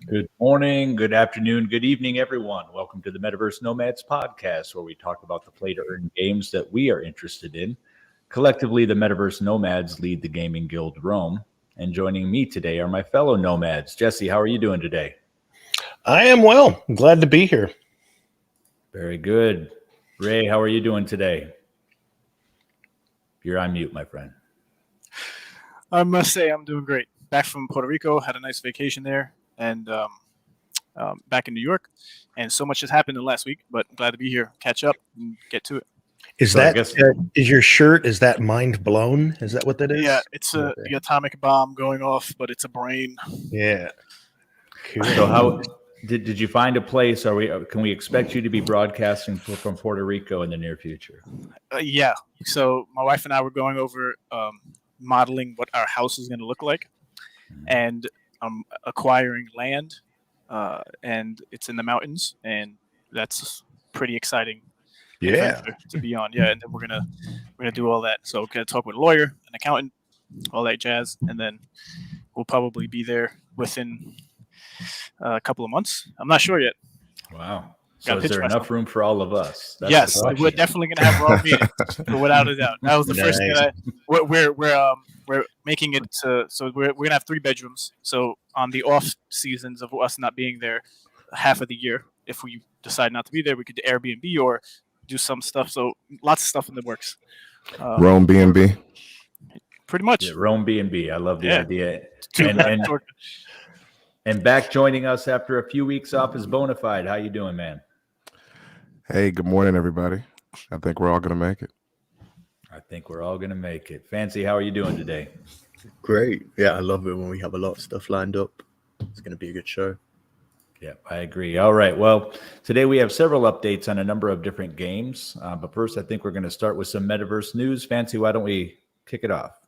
Good morning, good afternoon, good evening, everyone. Welcome to the Metaverse Nomads podcast, where we talk about the play-to-earn games that we are interested in. Collectively, the Metaverse Nomads lead the gaming guild Rome. And joining me today are my fellow nomads. Jesse, how are you doing today? I am well. I'm glad to be here. Very good. Ray, how are you doing today? You're on mute, my friend. I must say I'm doing great. Back from Puerto Rico, had a nice vacation there, and back in New York. And so much has happened in the last week, but I'm glad to be here, catch up, and get to it. Is your shirt, is that mind blown? Is that what that is? Yeah, it's the atomic bomb going off, but it's a brain. Yeah. Cool. So how did you find a place? Can we expect you to be broadcasting from Puerto Rico in the near future? Yeah. So my wife and I were going over modeling what our house is going to look like, and I'm acquiring land, and it's in the mountains, and that's pretty exciting. Yeah. To be on. Yeah, and then we're gonna do all that. So gonna talk with a lawyer, an accountant, all that jazz, and then we'll probably be there within a couple of months. I'm not sure yet. Wow. So is there enough room for all of us? That's yes, we're definitely gonna have raw meetings, without a doubt. That was the first thing. We're making it so we're gonna have 3 bedrooms. So on the off seasons of us not being there, half of the year, if we decide not to be there, we could do Airbnb or do some stuff. So lots of stuff in the works. Rome B&B. Pretty much. Yeah, Rome B&B. I love the idea. And back joining us after a few weeks off is Bonafide. How you doing, man? Hey, good morning, everybody. I think we're all going to make it. I think we're all going to make it. Fancy, how are you doing today? Great. Yeah, I love it when we have a lot of stuff lined up. It's going to be a good show. Yeah, I agree. All right. Well, today we have several updates on a number of different games. But first, I think we're going to start with some Metaverse news. Fancy, why don't we kick it off?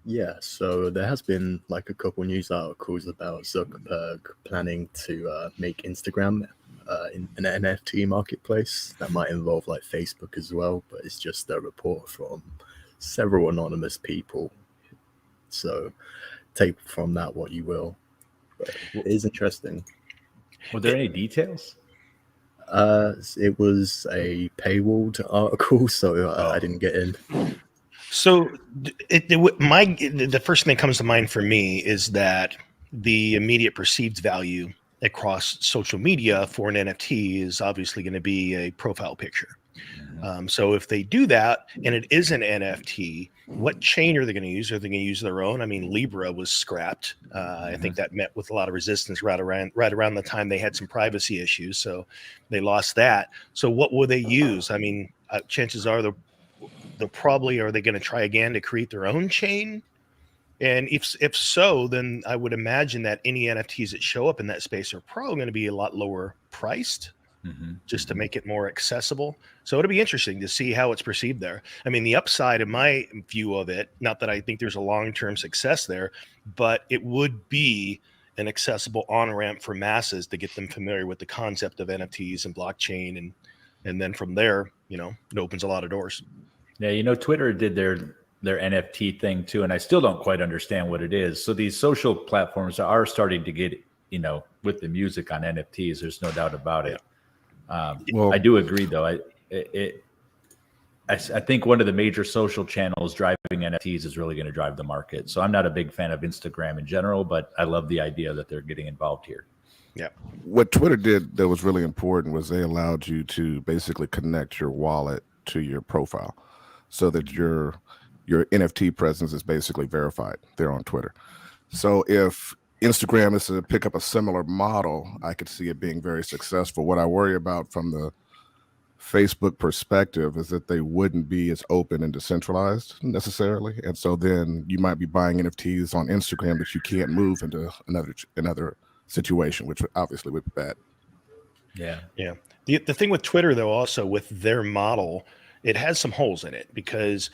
Yeah, so there has been like a couple news articles about Zuckerberg planning to make Instagram in an NFT marketplace that might involve like Facebook as well. But it's just a report from several anonymous people. So take from that what you will. It is interesting. Were there any details? It was a paywalled article, so I didn't get in. So the first thing that comes to mind for me is that the immediate perceived value across social media for an NFT is obviously going to be a profile picture. So if they do that and it is an NFT, what chain are they going to use? Are they going to use their own? I mean, Libra was scrapped. I think that met with a lot of resistance right around the time they had some privacy issues. So they lost that. So what will they use? I mean, chances are they're probably, are they going to try again to create their own chain? And if so, then I would imagine that any NFTs that show up in that space are probably going to be a lot lower priced. Just to make it more accessible. So it'll be interesting to see how it's perceived there. I mean, the upside in my view of it, not that I think there's a long-term success there, but it would be an accessible on-ramp for masses to get them familiar with the concept of NFTs and blockchain. And then from there, it opens a lot of doors. Yeah, Twitter did their NFT thing too, and I still don't quite understand what it is. So these social platforms are starting to get, with the music on NFTs, there's no doubt about it. I do agree, though. I think one of the major social channels driving NFTs is really going to drive the market. So I'm not a big fan of Instagram in general, but I love the idea that they're getting involved here. Yeah. What Twitter did that was really important was they allowed you to basically connect your wallet to your profile so that your NFT presence is basically verified there on Twitter. So if Instagram is to pick up a similar model, I could see it being very successful. What I worry about from the Facebook perspective is that they wouldn't be as open and decentralized necessarily. And so then you might be buying NFTs on Instagram that you can't move into another situation, which obviously would be bad. Yeah. Yeah. The thing with Twitter, though, also with their model, it has some holes in it because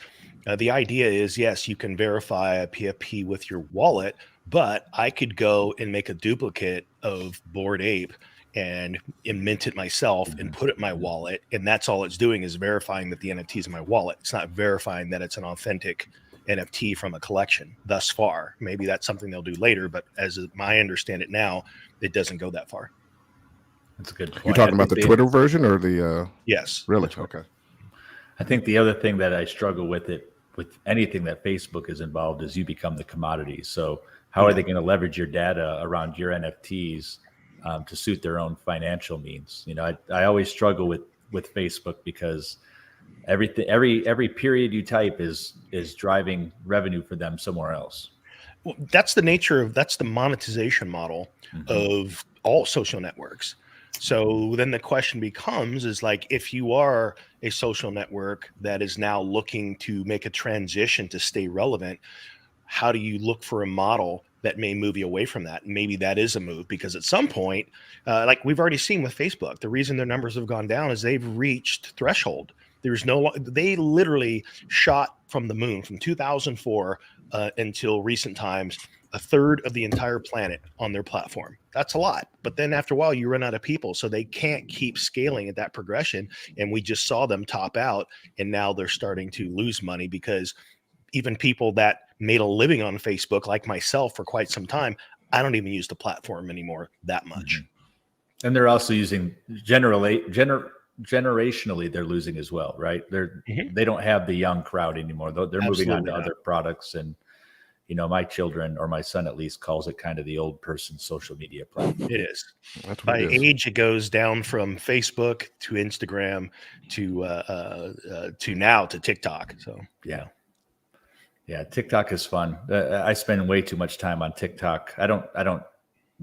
the idea is, yes, you can verify a PFP with your wallet, but I could go and make a duplicate of Bored Ape and mint it myself and put it in my wallet. And that's all it's doing is verifying that the NFT is in my wallet. It's not verifying that it's an authentic NFT from a collection thus far. Maybe that's something they'll do later, but as I understand it now, it doesn't go that far. That's a good point. You're talking about the Twitter version or the Yes. really? Okay. I think the other thing that I struggle with anything that Facebook is involved is you become the commodity. So how are they going to leverage your data around your NFTs to suit their own financial means? You know, I always struggle with Facebook because every period you type is driving revenue for them somewhere else. Well, that's the monetization model of all social networks. So then the question becomes is like, if you are a social network that is now looking to make a transition to stay relevant, how do you look for a model that may move you away from that? And maybe that is a move, because at some point, like we've already seen with Facebook, the reason their numbers have gone down is they've reached threshold. They literally shot from the moon from 2004 until recent times, a third of the entire planet on their platform. That's a lot. But then after a while, you run out of people. So they can't keep scaling at that progression. And we just saw them top out. And now they're starting to lose money, because even people that made a living on Facebook, like myself for quite some time, I don't even use the platform anymore that much. And they're also using generationally, they're losing as well, right? They don't have the young crowd anymore. They're moving on to other products. And, you know, my children, or my son at least, calls it kind of the old person social media platform. It is. By age, it goes down from Facebook to Instagram to now to TikTok. So yeah, TikTok is fun. I spend way too much time on TikTok. I don't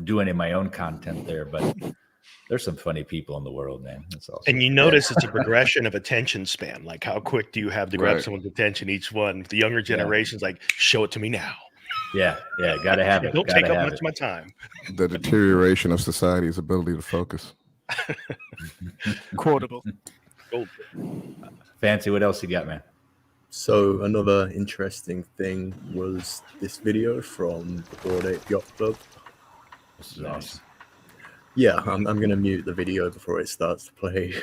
do any of my own content there, but there's some funny people in the world, man. That's awesome. And you notice it's a progression of attention span. Like, how quick do you have to grab someone's attention each one? The younger generation's like, show it to me now. Yeah, gotta have it. Don't take up much of my time. The deterioration of society's ability to focus. Quotable. Fancy, what else you got, man? So another interesting thing was this video from the Bored Ape Yacht Club. This is awesome. Yeah, I'm going to mute the video before it starts to play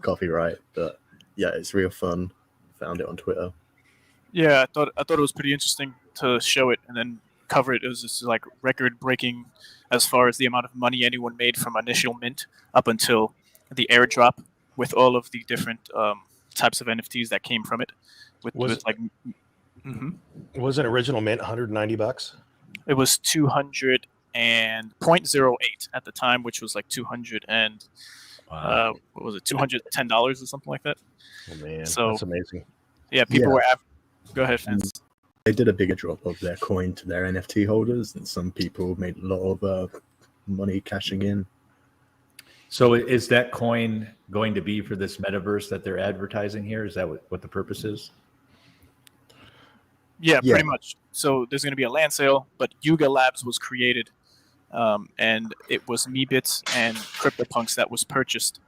copyright. But yeah, it's real fun. Found it on Twitter. Yeah, I thought it was pretty interesting to show it and then cover it. It was just like record breaking as far as the amount of money anyone made from initial mint up until the airdrop, with all of the different types of NFTs that came from it. Was an original mint $190? It was 200 and 0.08 at the time, which was like 200 and what was it, $210 or something like that. Oh man, so that's amazing. Yeah, people were. Go ahead, fans. They did a bigger drop of their coin to their NFT holders, and some people made a lot of money cashing in. So is that coin going to be for this metaverse that they're advertising here? Is that what the purpose is? Yeah, pretty much. So there's going to be a land sale, but Yuga Labs was created, and it was Meebits and CryptoPunks that was purchased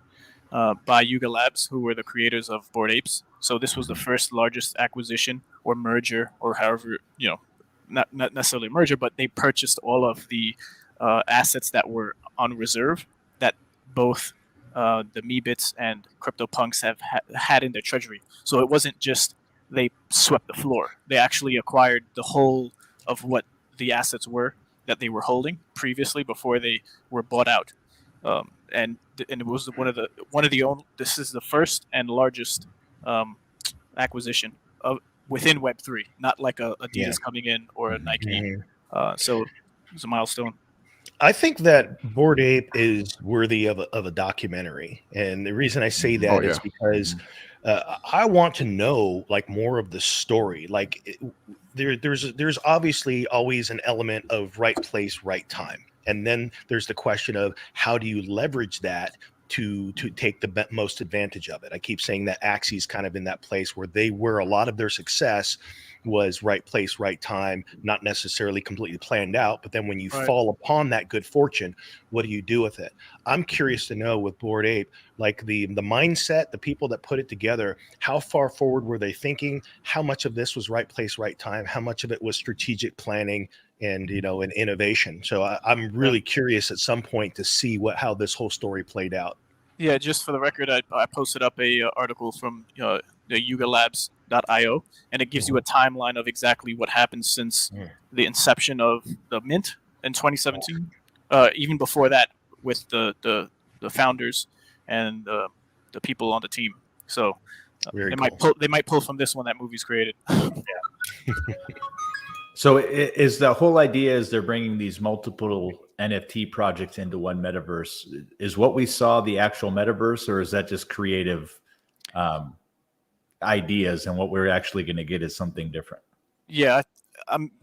by Yuga Labs, who were the creators of Bored Apes. So this was the first largest acquisition or merger, or however, not necessarily a merger, but they purchased all of the assets that were on reserve that both the Meebits and CryptoPunks have had in their treasury. So it wasn't just they swept the floor. They actually acquired the whole of what the assets were that they were holding previously before they were bought out. And it was one of the only. This is the first and largest acquisition of within Web3, not like a Adidas coming in or a Nike. So it's a milestone. I think that Bored Ape is worthy of a documentary, and the reason I say that is because I want to know like more of the story. Like there's obviously always an element of right place, right time, and then there's the question of how do you leverage that to take the most advantage of it. I keep saying that Axie's kind of in that place where a lot of their success was right place, right time, not necessarily completely planned out. But then when you fall upon that good fortune, what do you do with it? I'm curious to know with Bored Ape, like the mindset, the people that put it together, how far forward were they thinking? How much of this was right place, right time? How much of it was strategic planning and, and innovation? So I'm really curious at some point to see how this whole story played out. Yeah, just for the record, I posted up a article from the yugalabs.io, and it gives you a timeline of exactly what happened since the inception of the mint in 2017. Even before that, with the founders and the people on the team. So they might pull from this one that movie's created. So is the whole idea is they're bringing these multiple NFT projects into one metaverse? Is what we saw the actual metaverse, or is that just creative ideas, and what we're actually going to get is something different? Yeah,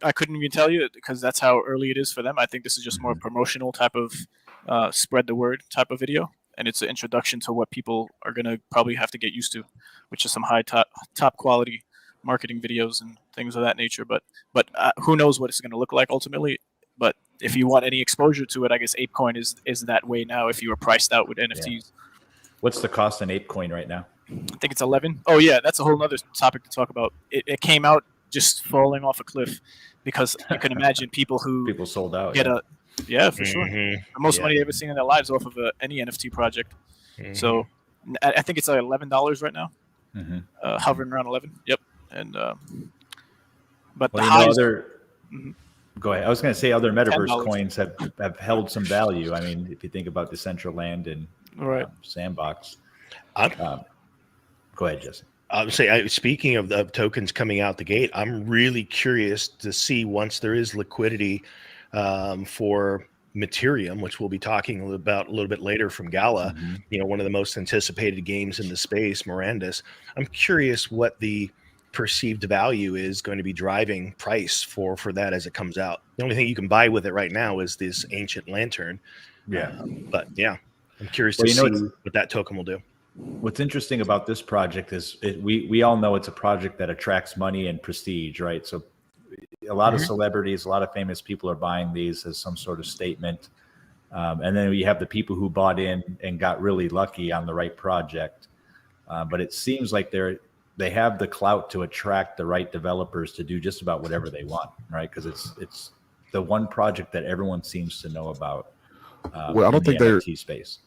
I couldn't even tell you because that's how early it is for them. I think this is just more promotional type of spread the word type of video, and it's an introduction to what people are going to probably have to get used to, which is some high top quality marketing videos and things of that nature. But who knows what it's going to look like ultimately. But if you want any exposure to it, I guess ApeCoin is that way now if you were priced out with NFTs. Yeah. What's the cost in ApeCoin right now? I think it's 11. Oh yeah, that's a whole other topic to talk about. It came out just falling off a cliff because you can imagine people sold out. Get for sure. The most money they've ever seen in their lives off of any NFT project. So I think it's like $11 right now, hovering around 11. Yep. And but the highs. Go ahead. I was going to say other metaverse coins have held some value. I mean, if you think about Decentraland and Sandbox. Go ahead, Jesse. I would say, speaking of the tokens coming out the gate, I'm really curious to see once there is liquidity for Materium, which we'll be talking about a little bit later from Gala. One of the most anticipated games in the space, Mirandus. I'm curious what the perceived value is going to be driving price for that as it comes out. The only thing you can buy with it right now is this ancient lantern. But I'm curious to see what that token will do. What's interesting about this project is we all know it's a project that attracts money and prestige, right? So a lot of celebrities, a lot of famous people are buying these as some sort of statement. And then you have the people who bought in and got really lucky on the right project. But it seems like they have the clout to attract the right developers to do just about whatever they want, right? Because it's the one project that everyone seems to know about. Well, I don't think they're NFT space.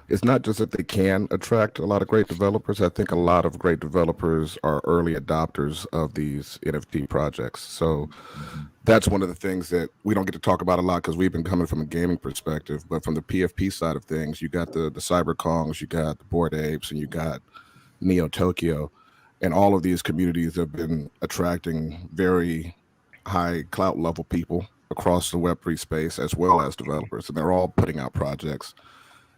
It's not just that they can attract a lot of great developers. I think a lot of great developers are early adopters of these NFT projects. So that's one of the things that we don't get to talk about a lot because we've been coming from a gaming perspective. But from the PFP side of things, you got the CyberKongs, you got the Bored Apes, and you got Neo Tokyo. And all of these communities have been attracting very high clout level people across the Web3 space as well as developers. And they're all putting out projects.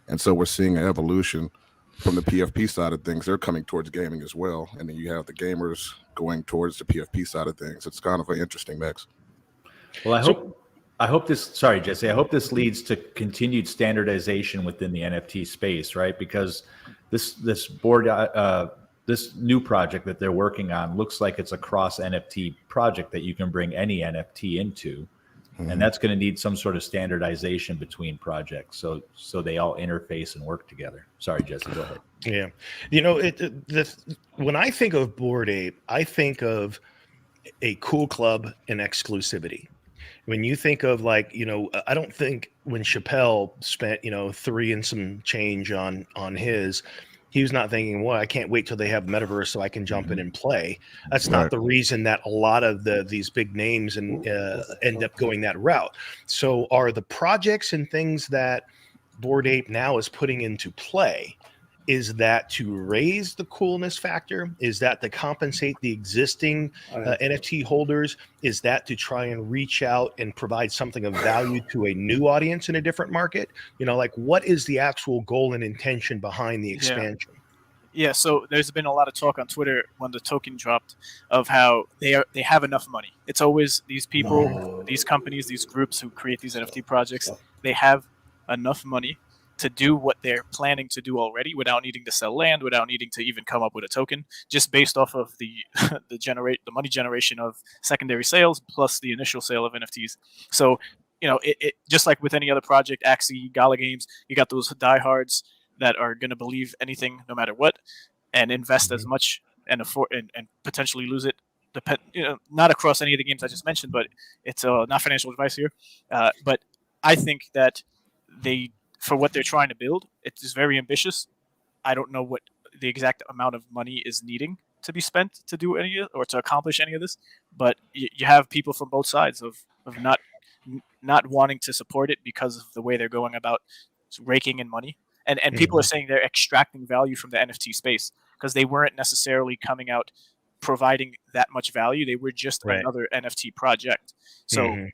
And so we're seeing an evolution from the PFP side of things. They're coming towards gaming as well. And then you have the gamers going towards the PFP side of things. It's kind of an interesting mix. Well, I hope this, sorry, Jesse, I hope this leads to continued standardization within the NFT space, right? Because this new project that they're working on looks like it's a cross NFT project that you can bring any NFT into. And that's going to need some sort of standardization between projects, so they all interface and work together. Sorry, Jesse, go ahead. Yeah, when I think of Bored Ape, I think of a cool club and exclusivity. When you think of I don't think when Chappelle spent 3 and some change on his. He was not thinking, well, I can't wait till they have Metaverse so I can jump in and play. That's not the reason that a lot of these big names end up going that route. So are the projects and things that Bored Ape now is putting into play, is that to raise the coolness factor? Is that to compensate the existing NFT holders? Is that to try and reach out and provide something of value to a new audience in a different market? What is the actual goal and intention behind the expansion? Yeah, so there's been a lot of talk on Twitter when the token dropped of how they have enough money. It's always these people, these companies, these groups who create these NFT projects, they have enough money to do what they're planning to do already without needing to sell land, without needing to even come up with a token, just based off of the money generation of secondary sales plus the initial sale of NFTs. So, it just like with any other project, Axie, Gala Games, you got those diehards that are going to believe anything no matter what and invest as much and afford and potentially lose it. Not across any of the games I just mentioned, but it's not financial advice here. But I think that for what they're trying to build, it is very ambitious. I don't know what the exact amount of money is needing to be spent to do any or to accomplish any of this, but you have people from both sides of not wanting to support it because of the way they're going about raking in money, and people are saying they're extracting value from the NFT space because they weren't necessarily coming out providing that much value. They were just another NFT project. So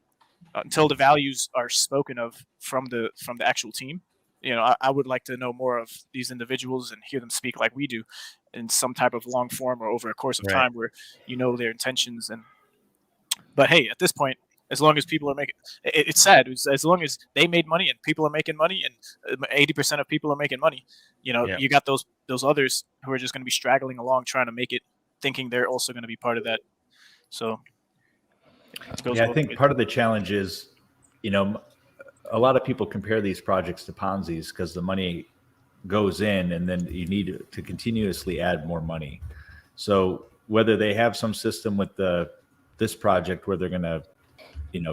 until the values are spoken of from the actual team, I would like to know more of these individuals and hear them speak like we do in some type of long form or over a course of time where their intentions. But hey, at this point, as long as people are making it's sad, as long as they made money and people are making money and 80% of people are making money, you got those others who are just going to be straggling along trying to make it, thinking they're also going to be part of that. So I think part of the challenge is, a lot of people compare these projects to Ponzi's because the money goes in and then you need to continuously add more money. So whether they have some system with this project where they're going to,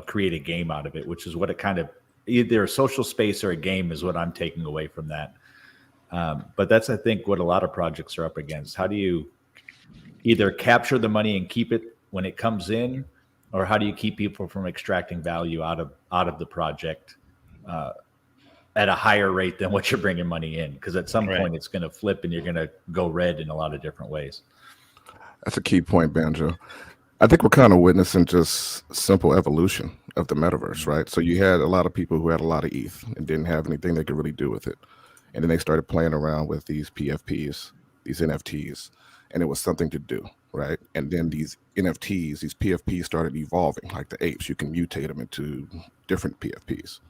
create a game out of it, which is what it kind of, either a social space or a game is what I'm taking away from that. But that's, I think, what a lot of projects are up against. How do you either capture the money and keep it when it comes in, or how do you keep people from extracting value out of the project at a higher rate than what you're bringing money in? Because at some point it's going to flip and you're going to go red in a lot of different ways. That's a key point, Banjo. I think we're kind of witnessing just simple evolution of the metaverse, right? So you had a lot of people who had a lot of ETH and didn't have anything they could really do with it. And then they started playing around with these PFPs, these NFTs, and it was something to do, right? And then these NFTs, these PFPs started evolving, like the apes. You can mutate them into different PFPs.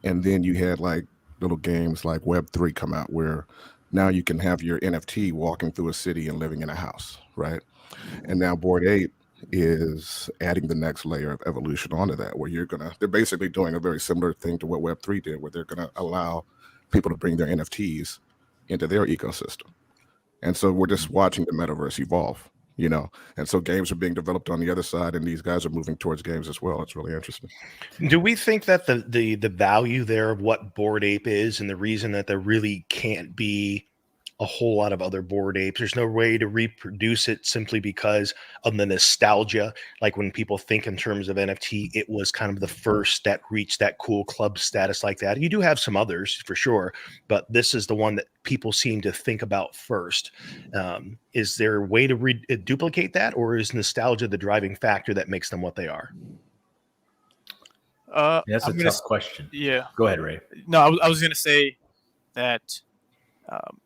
And then you had like little games like Web3 come out where now you can have your NFT walking through a city and living in a house, right? And now Bored Ape is adding the next layer of evolution onto that, where they're basically doing a very similar thing to what Web3 did, where they're going to allow people to bring their NFTs into their ecosystem. And so we're just watching the metaverse evolve, and so games are being developed on the other side, and these guys are moving towards games as well. It's really interesting. Do we think that the value there of what Bored Ape is, and the reason that there really can't be a whole lot of other Bored Apes, there's no way to reproduce it simply because of the nostalgia? Like when people think in terms of NFT, it was kind of the first that reached that cool club status like that. You do have some others for sure, but this is the one that people seem to think about first. Is there a way to duplicate that, or is nostalgia the driving factor that makes them what they are? That's a tough question. Yeah. Go ahead, Ray. No, I was going to say that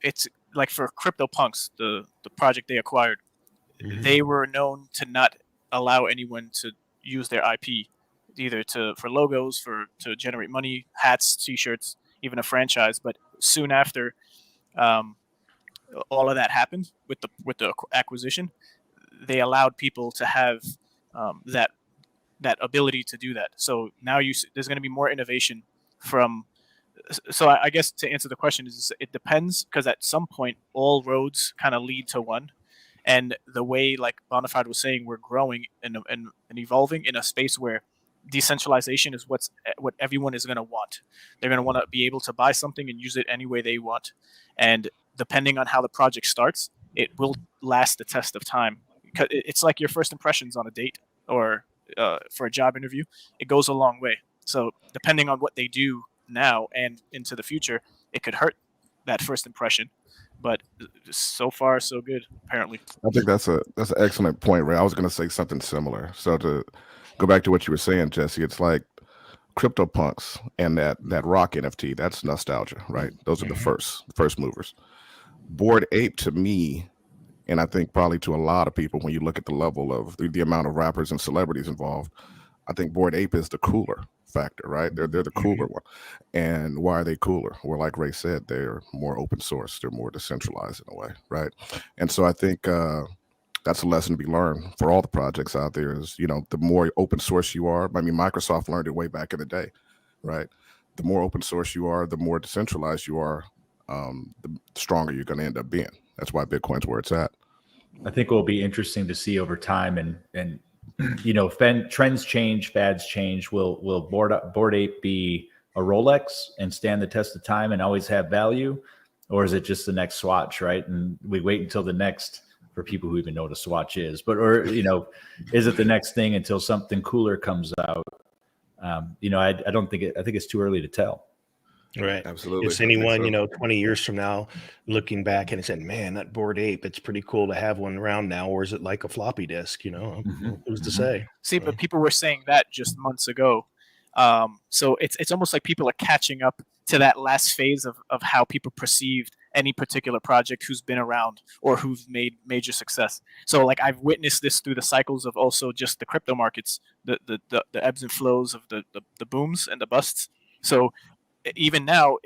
it's like for CryptoPunks, the project they acquired, they were known to not allow anyone to use their IP, either for logos, to generate money, hats, T-shirts, even a franchise. But soon after all of that happened with the acquisition, they allowed people to have that ability to do that. So now there's going to be more innovation from. So I guess to answer the question is it depends, because at some point all roads kind of lead to one, and the way, like Bonafide was saying, we're growing and evolving in a space where decentralization is what everyone is going to want. They're going to want to be able to buy something and use it any way they want, and depending on how the project starts, it will last the test of time. It's like your first impressions on a date or for a job interview. It goes a long way. So depending on what they do now and into the future, it could hurt that first impression, but so far so good, apparently. I think that's an excellent point, Ray. I was going to say something similar. So to go back to what you were saying, Jesse, it's like CryptoPunks and that rock NFT, that's nostalgia, right? Those are the first movers. Bored Ape, to me, and I think probably to a lot of people, when you look at the level of the amount of rappers and celebrities involved, I think Bored Ape is the cooler factor, right? They're the cooler one. And why are they cooler? Well, like Ray said, they're more open source. They're more decentralized in a way, right? And so I think that's a lesson to be learned for all the projects out there is, the more open source you are. I mean, Microsoft learned it way back in the day, right? The more open source you are, the more decentralized you are, the stronger you're going to end up being. That's why Bitcoin's where it's at. I think it will be interesting to see over time, and trends change, fads change. Will Bored Ape be a Rolex and stand the test of time and always have value, or is it just the next Swatch, right? And we wait until the next for people who even know what a swatch is. But or is it the next thing until something cooler comes out? I don't think I think it's too early to tell. Right. Absolutely. Is anyone, 20 years from now looking back and saying, man, that Bored Ape, it's pretty cool to have one around now, or is it like a floppy disk? Who's to say? See, but people were saying that just months ago. So it's almost like people are catching up to that last phase of how people perceived any particular project who's been around or who've made major success. So like I've witnessed this through the cycles of also just the crypto markets, the ebbs and flows of the booms and the busts. So even now,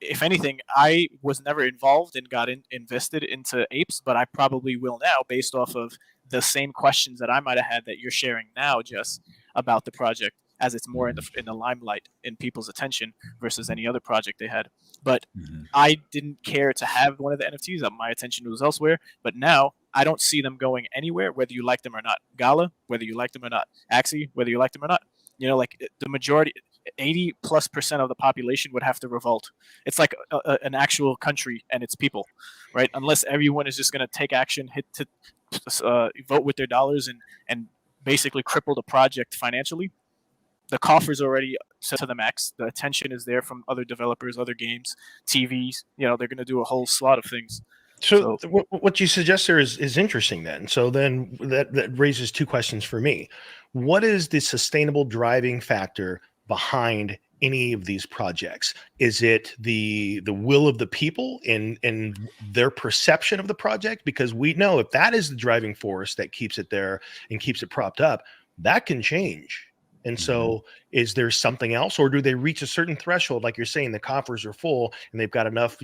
if anything, I was never involved and got invested into apes, but I probably will now based off of the same questions that I might have had that you're sharing now, Jess, about the project, as it's more in the limelight, in people's attention versus any other project they had. But I didn't care to have one of the NFTs. My attention was elsewhere. But now I don't see them going anywhere, whether you like them or not. Gala, whether you like them or not. Axie, whether you like them or not. Like the majority, 80+% of the population would have to revolt. It's like an actual country and its people, right? Unless everyone is just going to take action, vote with their dollars and basically cripple the project financially. The coffer's already set to the max. The attention is there from other developers, other games, TVs. They're going to do a whole slot of things. So what you suggest there is interesting then. So then that raises two questions for me. What is the sustainable driving factor behind any of these projects? Is it the will of the people and their perception of the project? Because we know if that is the driving force that keeps it there and keeps it propped up, that can change. And so is there something else, or do they reach a certain threshold? Like you're saying, the coffers are full and they've got enough,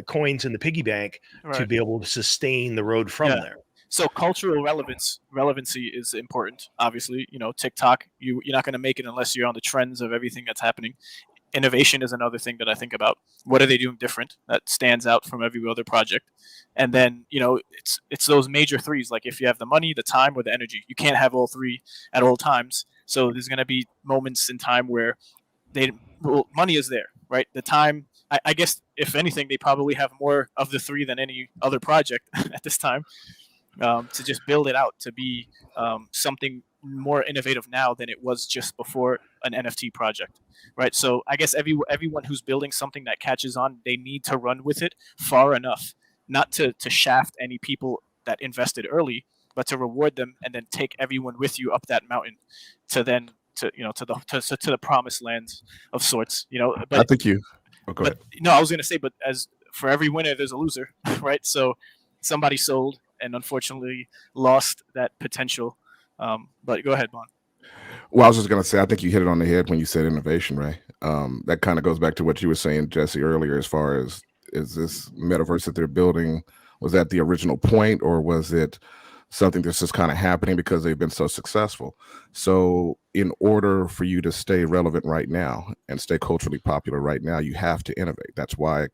coins in the piggy bank to be able to sustain the road from there. So cultural relevancy is important. Obviously, TikTok, you're not going to make it unless you're on the trends of everything that's happening. Innovation is another thing that I think about. What are they doing different that stands out from every other project? And then, it's those major threes. Like if you have the money, the time, or the energy, you can't have all three at all times. So there's going to be moments in time where money is there, right? The time, I guess, if anything, they probably have more of the three than any other project at this time, to just build it out to be something more innovative now than it was just before an NFT project, right? So I guess everyone who's building something that catches on, they need to run with it far enough, not to shaft any people that invested early, but to reward them and then take everyone with you up that mountain to the promised lands of sorts. But I think you. Oh, go ahead. No, I was going to say, but as for every winner, there's a loser, right? So somebody sold and unfortunately lost that potential. But go ahead, Bon. Well, I was just going to say, I think you hit it on the head when you said innovation, Ray. That kind of goes back to what you were saying, Jesse, earlier, as far as, is this metaverse that they're building, was that the original point, or was it something that's just kind of happening because they've been so successful? So in order for you to stay relevant right now and stay culturally popular right now, you have to innovate. That's why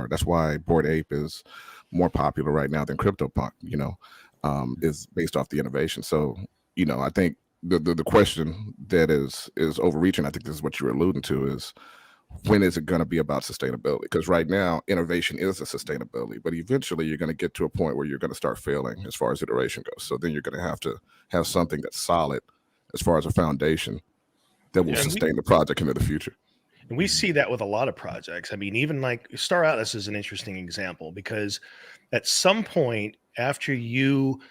that's why Bored Ape is more popular right now than CryptoPunk, is based off the innovation. So, I think the question that is overreaching, I think this is what you're alluding to, is when is it going to be about sustainability? Because right now, innovation is a sustainability, but eventually you're going to get to a point where you're going to start failing as far as iteration goes. So then you're going to have something that's solid as far as a foundation that will sustain the project into the future. And we see that with a lot of projects. I mean, even like Star Atlas is an interesting example, because at some point after you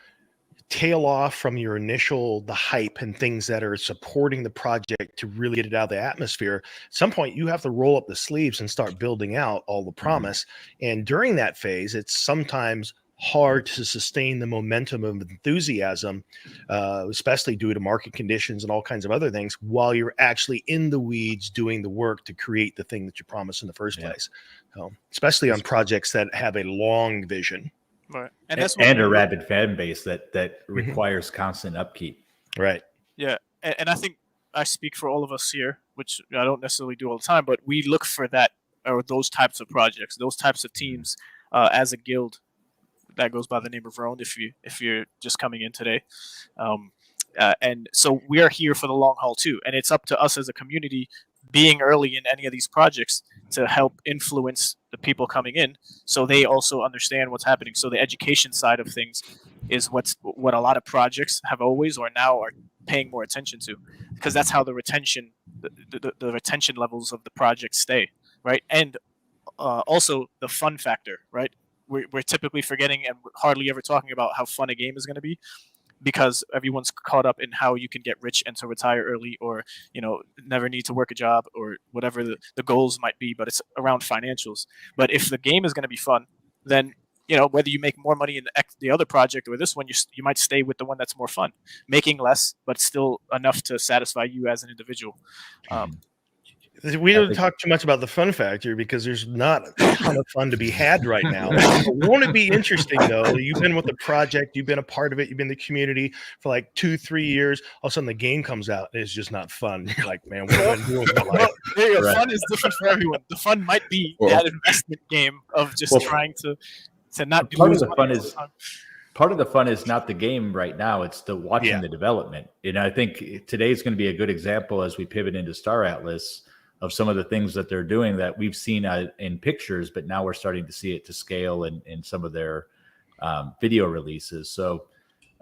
tail off from the hype and things that are supporting the project to really get it out of the atmosphere, at some point you have to roll up the sleeves and start building out all the promise. And during that phase, it's sometimes hard to sustain the momentum of enthusiasm, especially due to market conditions and all kinds of other things, while you're actually in the weeds doing the work to create the thing that you promised in the first place. So, especially on projects that have a long vision. Right. And a rabid fan base that requires constant upkeep. Right. Yeah. And I think I speak for all of us here, which I don't necessarily do all the time, but we look for that, or those types of projects, those types of teams, as a guild that goes by the name of Roan, if you're just coming in today. And so we are here for the long haul too. And it's up to us as a community being early in any of these projects to help influence the people coming in, so they also understand what's happening. So the education side of things is what a lot of projects have always or now are paying more attention to, because that's how the retention levels of the project stay, right? And also the fun factor, right? We're typically forgetting and hardly ever talking about how fun a game is going to be, because everyone's caught up in how you can get rich and to retire early, or never need to work a job, or whatever the goals might be. But it's around financials. But if the game is going to be fun, then whether you make more money in the other project or this one, you might stay with the one that's more fun, making less but still enough to satisfy you as an individual. We don't talk too much about the fun factor because there's not a ton of fun to be had right now. Won't it be interesting though? You've been with the project, you've been a part of it, you've been in the community for like 2-3 years. All of a sudden the game comes out and it's just not fun. You're like, man, what am I doing with my life? Right. Fun is different for everyone. The fun might be that investment game of just trying to not do. Part of the fun is not the game right now; it's the watching the development. And I think today is going to be a good example as we pivot into Star Atlas of some of the things that they're doing that we've seen in pictures, but now we're starting to see it to scale in some of their video releases. So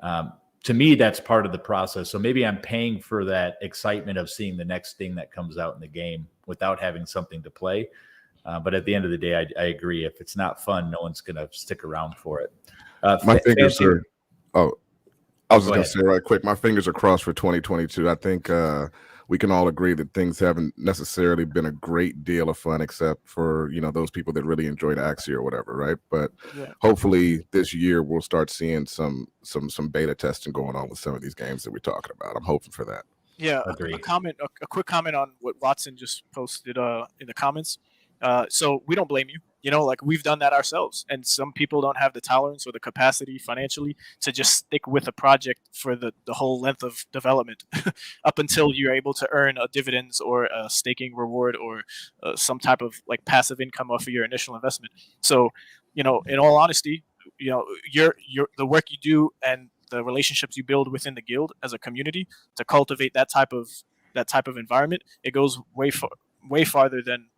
to me, that's part of the process. So maybe I'm paying for that excitement of seeing the next thing that comes out in the game without having something to play. But at the end of the day, I agree. If it's not fun, no one's going to stick around for it. My fingers are. Oh, I was just going to say right quick. My fingers are crossed for 2022. I think we can all agree that things haven't necessarily been a great deal of fun, except for those people that really enjoyed Axie or whatever, right? But hopefully this year we'll start seeing some beta testing going on with some of these games that we're talking about. I'm hoping for that. Yeah, a quick comment on what Watson just posted in the comments. So we don't blame you. We've done that ourselves, and some people don't have the tolerance or the capacity financially to just stick with a project for the whole length of development up until you're able to earn a dividends or a staking reward or some type of passive income off of your initial investment. So, in all honesty, the work you do and the relationships you build within the guild as a community to cultivate that type of environment, it goes way farther than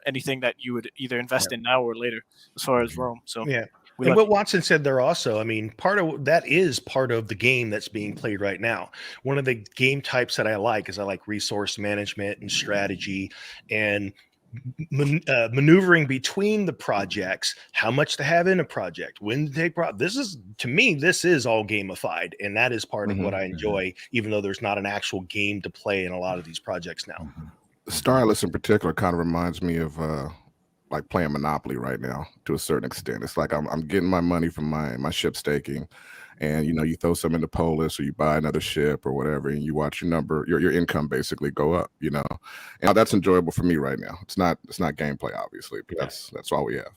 anything that you would either invest in now or later, as far as Rome. So and what Watson said there also, I mean, part of that is part of the game that's being played right now. One of the game types that I like is resource management and strategy and maneuvering between the projects, how much to have in a project, when to take this is all gamified, and that is part of what I enjoy, even though there's not an actual game to play in a lot of these projects now. Star Atlas in particular kind of reminds me of playing Monopoly right now to a certain extent. It's like I'm getting my money from my ship staking, and you throw some into Polis or you buy another ship or whatever, and you watch your income basically go up. And that's enjoyable for me right now. It's not gameplay obviously, but that's all we have.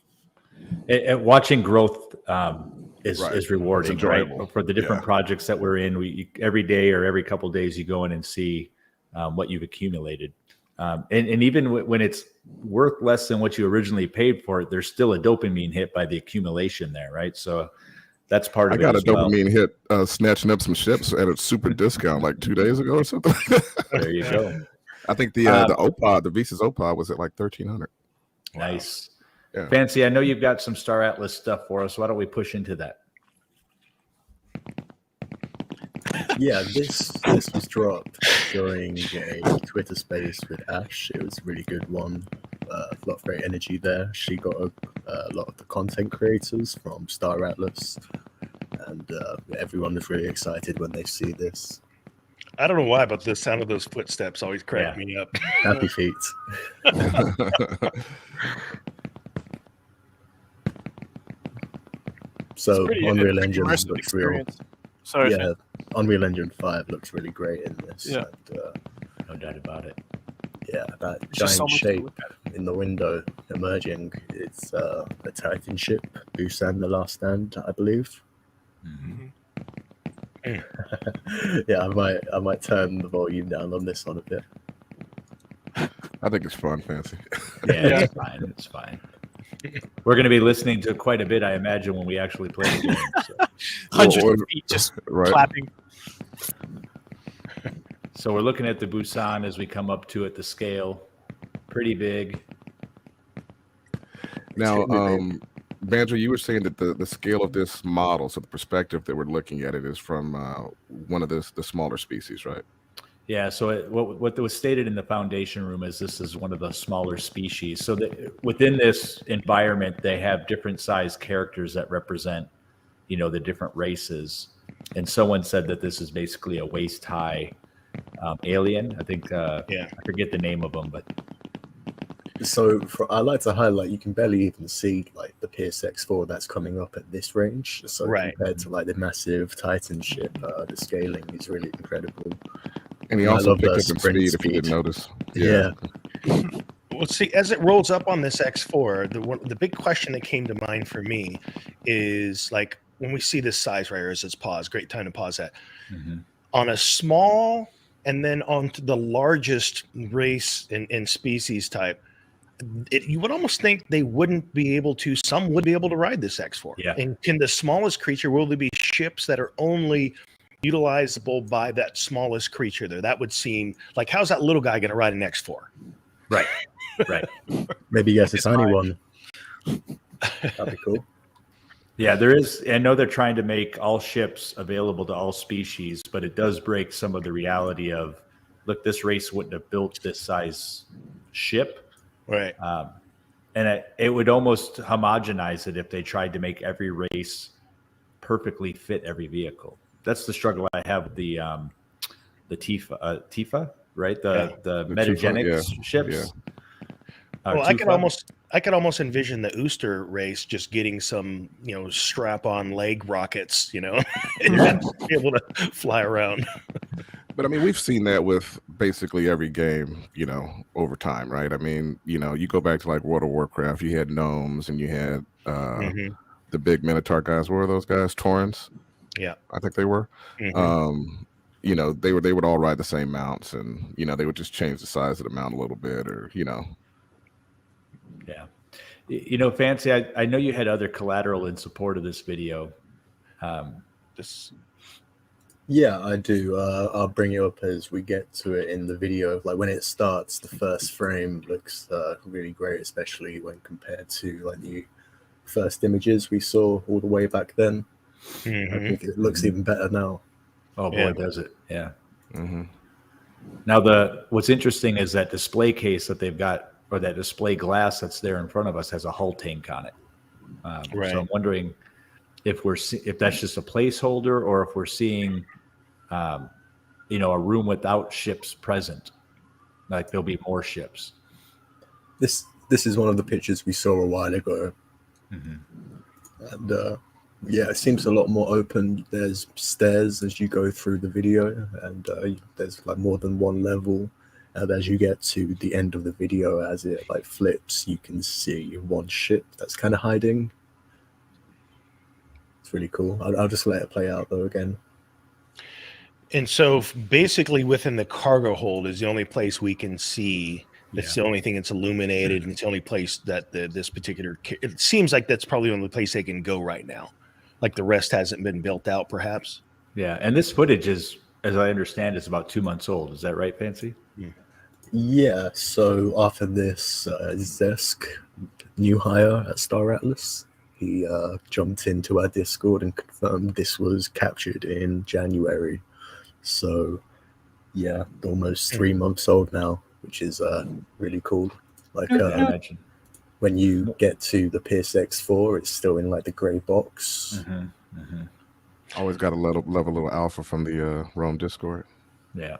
And watching growth is rewarding, right? For the different projects that we're in, every day or every couple of days you go in and see what you've accumulated. And even when it's worth less than what you originally paid for it, there's still a dopamine hit by the accumulation there, right? So that's part of it. I got a dopamine hit snatching up some ships at a super discount 2 days ago or something. There you go. I think the OPOD, the Visas OPOD was at $1,300. Nice. Yeah. Fancy, I know you've got some Star Atlas stuff for us. Why don't we push into that? Yeah, this was dropped during a Twitter space with Ash. It was a really good one. A lot of great energy there. She got a lot of the content creators from Star Atlas, and everyone was really excited when they see this. I don't know why, but the sound of those footsteps always crack me up. Happy feet. So Unreal Engine looks real. Sorry, yeah, Unreal Engine 5 looks really great in this. Yeah. And, no doubt about it. Yeah, that giant shape in the window emerging, it's a Titan ship, Busan the Last Stand, I believe. Yeah, I might turn the volume down on this one a bit. I think it's fun, Fancy. Yeah, it's fine. It's fine. We're going to be listening to quite a bit, I imagine, when we actually play the game. So. Hundreds of feet just clapping. So we're looking at the Busan as we come up to it, the scale. pretty big. Now, Extremely big. Banjo, you were saying that the scale of this model, so the perspective that we're looking at it is from one of the smaller species, right? Yeah, so what was stated in the foundation room is this is one of the smaller species. So that within this environment, they have different size characters that represent, the different races. And someone said that this is basically a waist high alien. I think I forget the name of them, but So I like to highlight, you can barely even see like the PSX4 that's coming up at this range. So compared to like the massive Titan ship, the scaling is really incredible. And he also picked up in speed, if you didn't notice. Yeah. Well, see, as it rolls up on this X4, the big question that came to mind for me is like when we see this size right here, as it's pause, great time to pause that. On a small and then on to the largest race and species type, you would almost think they wouldn't be able to, some would be able to ride this X4. Yeah. And can the smallest creature, will there be ships that are only utilizable by that smallest creature there? That would seem like, how's that little guy going to ride an X4? Right. Maybe yes, a tiny one. That'd be cool. Yeah, there is. I know they're trying to make all ships available to all species, but it does break some of the reality of, look, this race wouldn't have built this size ship. Right. And it would almost homogenize it if they tried to make every race perfectly fit every vehicle. That's the struggle I have with the Tifa, right? The metagenic ships. Yeah. Well, I could almost envision the Ooster race just getting some, strap-on leg rockets, and be able to fly around. But I mean, we've seen that with basically every game, over time, right? I mean, you go back to like World of Warcraft, you had gnomes and you had the big Minotaur guys. What were those guys? Taurens? Yeah. I think they were. They would all ride the same mounts, and they would just change the size of the mount a little bit, or Yeah. Fancy, I know you had other collateral in support of this video. Yeah, I do. I'll bring it up as we get to it in the video. Like when it starts, the first frame looks really great, especially when compared to like the first images we saw all the way back then. I think it looks even better now. Oh boy, does it? Yeah. Now what's interesting is that display case that they've got, or that display glass that's there in front of us, has a hull tank on it. So I'm wondering if that's just a placeholder, or if we're seeing, a room without ships present. Like there'll be more ships. This is one of the pictures we saw a while ago, and it seems a lot more open. There's stairs as you go through the video, and there's like more than one level. And as you get to the end of the video, as it like flips, you can see one ship that's kind of hiding. It's really cool. I'll just let it play out though again. And so basically within the cargo hold is the only place we can see. It's the only thing that's illuminated, and it's the only place that this particular, it seems like that's probably the only place they can go right now. Like the rest hasn't been built out perhaps. Yeah. And this footage is, as I understand, is about 2 months old. Is that right, Fancy? Yeah, so after this, Zesk, new hire at Star Atlas, he jumped into our Discord and confirmed this was captured in January. So, yeah, almost 3 months old now, which is really cool. Like, when you get to the PSX4, it's still in like the gray box. Always got to love a little alpha from the Rome Discord. Yeah.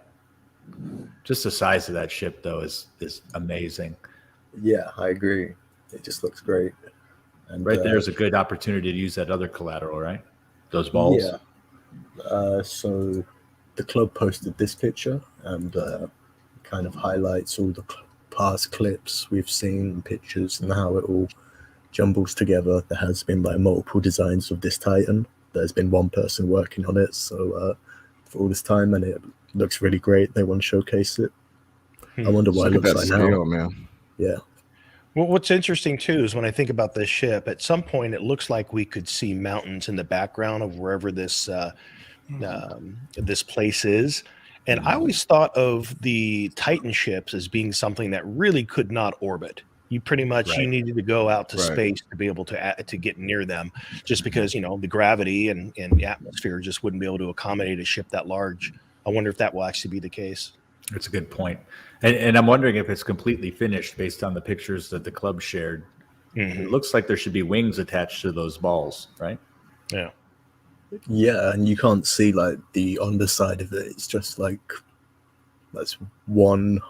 Just the size of that ship, though, is amazing. Yeah, I agree. It just looks great. And right there's a good opportunity to use that other collateral, right? Those balls. Yeah. So the club posted this picture, and kind of highlights all the past clips we've seen, pictures, and how it all jumbles together. There has been like multiple designs of this Titan. There's been one person working on it, so for all this time, and it looks really great. They want to showcase it. I wonder what it looks like now. Man. Yeah. Well, what's interesting too is when I think about this ship, at some point it looks like we could see mountains in the background of wherever this this place is, And I always thought of the Titan ships as being something that really could not orbit. You pretty much you needed to go out to space to be able to get near them, just because the gravity and the atmosphere just wouldn't be able to accommodate a ship that large. I wonder if that will actually be the case. That's a good point. And I'm wondering if it's completely finished based on the pictures that the club shared. Mm-hmm. It looks like there should be wings attached to those balls, right? Yeah. Yeah, and you can't see like the underside of it. It's just like that's one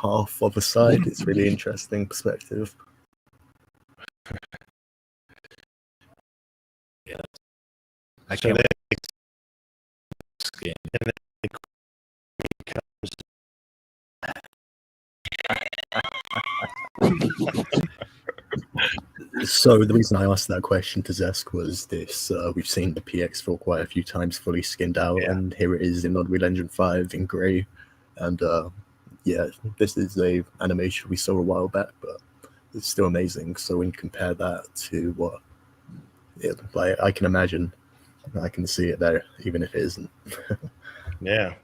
half of a side. It's really interesting perspective. Yeah. I So can't they skin. and So the reason I asked that question to Zesk was this: we've seen the PX4 quite a few times fully skinned out, and here it is in Unreal Engine 5 in grey. And yeah, this is a animation we saw a while back, but it's still amazing. So when you compare that to what, like I can imagine, I can see it there, even if it isn't. yeah.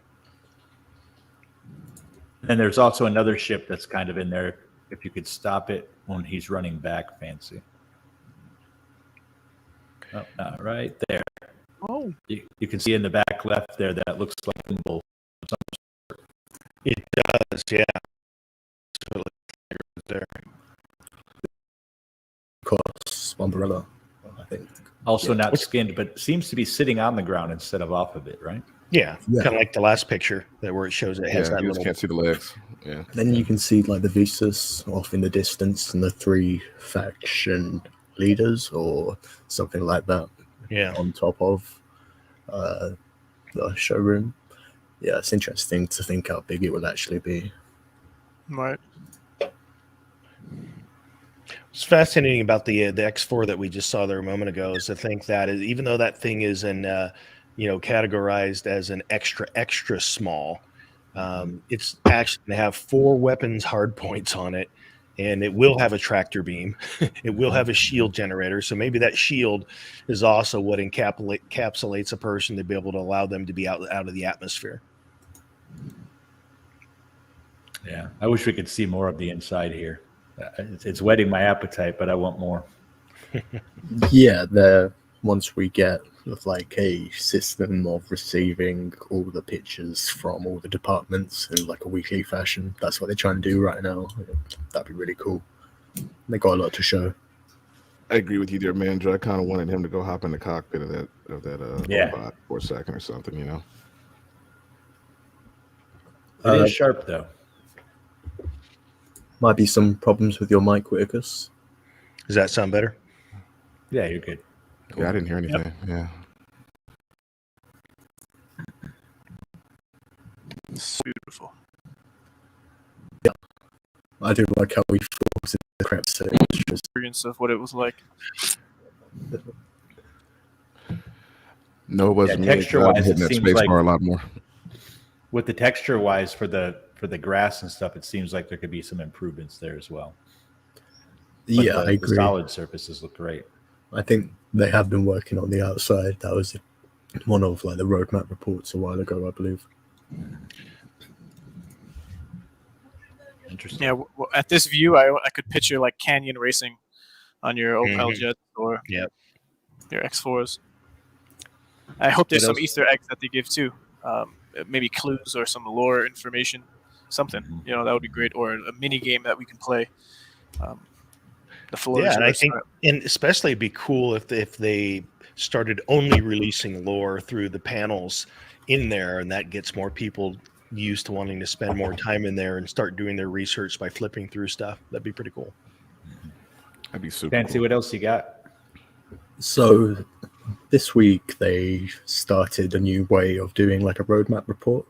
And there's also another ship that's kind of in there. If you could stop it when he's running back, fancy. Oh, right there. Oh, You can see in the back left there that looks like a symbol. It does, yeah. So there. Cross umbrella, I think. Also not skinned, but seems to be sitting on the ground instead of off of it, right? Yeah, kind of like the last picture where it shows it has that you little. just can't see the legs. Yeah. Then you can see like the Visas off in the distance and the 3 faction leaders or something like that. Yeah. On top of the showroom. Yeah, it's interesting to think how big it will actually be. right. What's fascinating about the X4 that we just saw there a moment ago is to think that even though that thing is categorized as an extra small, it's actually going to have 4 weapons hard points on it, and it will have a tractor beam. It will have a shield generator. So maybe that shield is also what encapsulates a person to be able to allow them to be out of the atmosphere. Yeah, I wish we could see more of the inside here. It's whetting my appetite, but I want more. Yeah, once we get like a system of receiving all the pictures from all the departments in like a weekly fashion, that's what they're trying to do right now. That'd be really cool. They got a lot to show. I agree with you there, man. I kind of wanted him to go hop in the cockpit of that robot for a second or something, It is sharp though. Might be some problems with your mic, Whitacus. Does that sound better? Yeah, you're good. Yeah, I didn't hear anything. Yeah. It's beautiful. I do like how we forced the crap stage. Experience of what it was like. No, it wasn't. Texture-wise, hitting it that seems space like bar a lot more. with the texture-wise for the grass and stuff, it seems like there could be some improvements there as well. But Yeah, I the agree. solid surfaces look great. I think they have been working on the outside. That was one of like the roadmap reports a while ago, I believe. Interesting. Yeah, well, at this view, I could picture like canyon racing on your Opel Jets or your X4s. I hope there's some Easter eggs that they give too. Maybe clues or some lore information, something. That would be great, or a mini game that we can play. The floor. Yeah, and I think, and especially it'd be cool if they started only releasing lore through the panels in there, and that gets more people used to wanting to spend more time in there and start doing their research by flipping through stuff. That'd be pretty cool. That'd be super. Fancy, cool. what else you got? So this week they started a new way of doing like a roadmap report.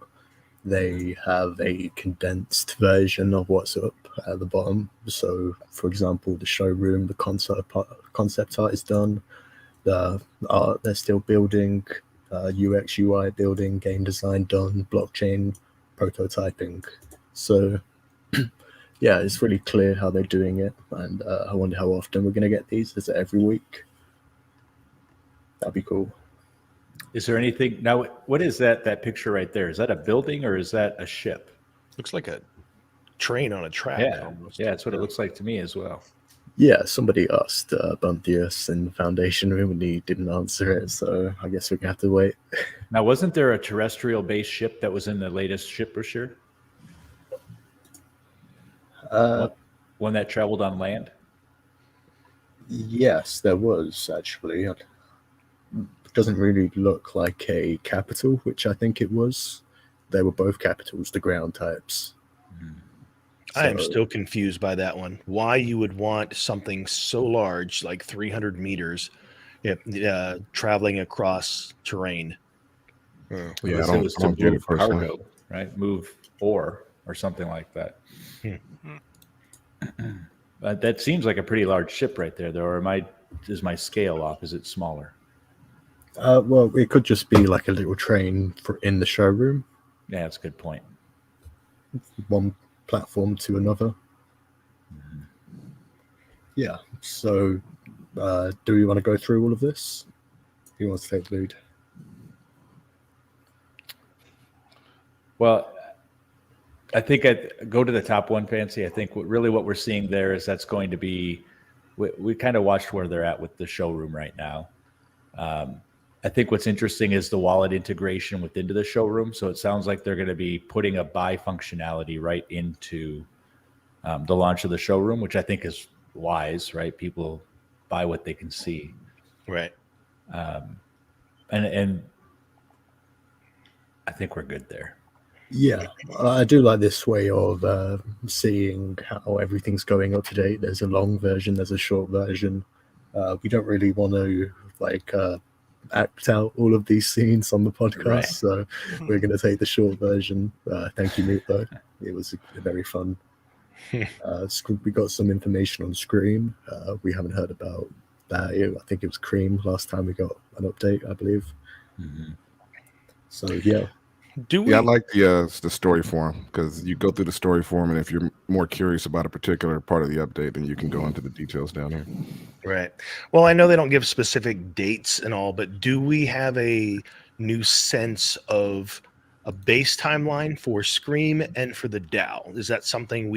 They have a condensed version of what's up at the bottom. So, for example, the showroom, the concept art is done. The art they're still building, UX, UI building, game design done, blockchain prototyping. So, yeah, it's really clear how they're doing it. And I wonder how often we're going to get these. Is it every week? That'd be cool. Is there anything now? What is that picture right there? Is that a building or is that a ship? Looks like a train on a track. Yeah, almost. yeah, that's what it looks like to me as well. Yeah, somebody asked Bunthius in the Foundation room and he didn't answer it, so I guess we're gonna have to wait. Now, wasn't there a terrestrial-based ship that was in the latest ship brochure? One that traveled on land? Yes, there was actually. It doesn't really look like a capital, which I think it was. They were both capitals, the ground types. I am still confused by that one. Why you would want something so large, like 300 meters, traveling across terrain? Yeah, Unless I it was to don't get move it personally. cargo, right? Move ore or something like that. But that seems like a pretty large ship right there, though. Or is my scale off? Is it smaller? Well, it could just be like a little train in the showroom, Yeah, that's a good point. one platform to another. Yeah. So, do we want to go through all of this? Who wants to take the lead? Well, I think I'd go to the top one, Fancy. I think what we're seeing there is that's going to be, we kind of watched where they're at with the showroom right now. I think what's interesting is the wallet integration within the showroom. So it sounds like they're going to be putting a buy functionality right into the launch of the showroom, which I think is wise, right? People buy what they can see. Right. And I think we're good there. Yeah, I do like this way of seeing how everything's going up to date. There's a long version, there's a short version. We don't really want to act out all of these scenes on the podcast, Right. So we're going to take the short version. Thank you, Meatloaf. It was very fun. We got some information on Scream. We haven't heard about that. I think it was Cream last time we got an update, I believe. Mm-hmm. So yeah. Yeah, I like the story form because you go through the story form, and if you're more curious about a particular part of the update, then you can go into the details down here. Right. Well, I know they don't give specific dates and all, but do we have a new sense of a base timeline for Scream and for the DAO? Is that something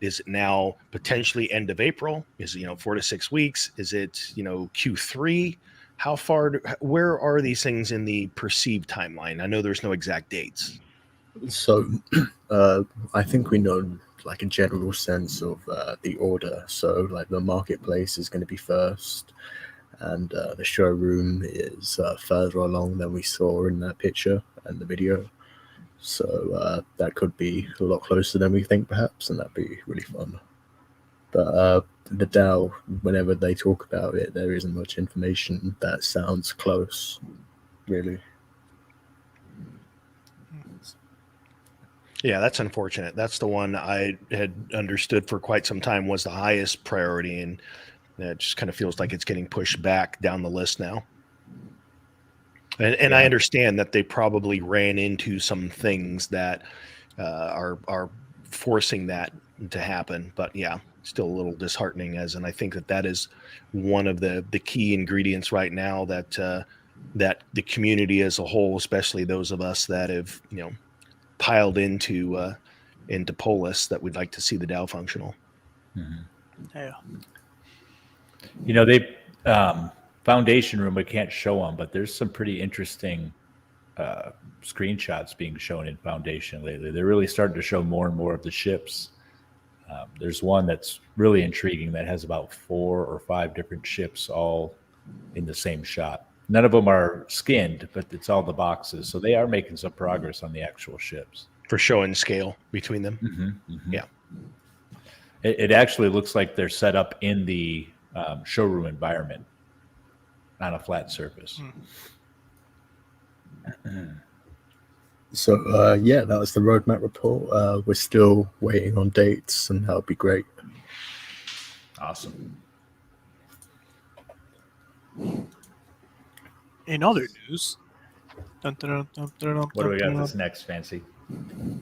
is it now potentially end of April? Is it, 4 to 6 weeks? Is it, Q3? How far, where are these things in the perceived timeline? I know there's no exact dates. So I think we know like a general sense of the order. So like the marketplace is going to be first, and the showroom is further along than we saw in that picture and the video. So that could be a lot closer than we think, perhaps, and that'd be really fun. But the DAO, whenever they talk about it, there isn't much information that sounds close, really. Yeah, that's unfortunate. That's the one I had understood for quite some time was the highest priority, and it just kind of feels like it's getting pushed back down the list now. And I understand that they probably ran into some things that are forcing that to happen, but yeah, still a little disheartening. And I think that is one of the key ingredients right now that that the community as a whole, especially those of us that have piled into Polis, that we'd like to see the DAO functional. Yeah. They Foundation room, we can't show them, but there's some pretty interesting screenshots being shown in Foundation lately. They're really starting to show more and more of the ships. There's one that's really intriguing that has about 4 or 5 different ships all in the same shot. None of them are skinned, but it's all the boxes. So they are making some progress on the actual ships. For show and scale between them. Mm-hmm, mm-hmm. Yeah. It actually looks like they're set up in the showroom environment on a flat surface. So that was the roadmap report. We're still waiting on dates, and that would be great. Awesome. In other news, What do we got this next, Fancy?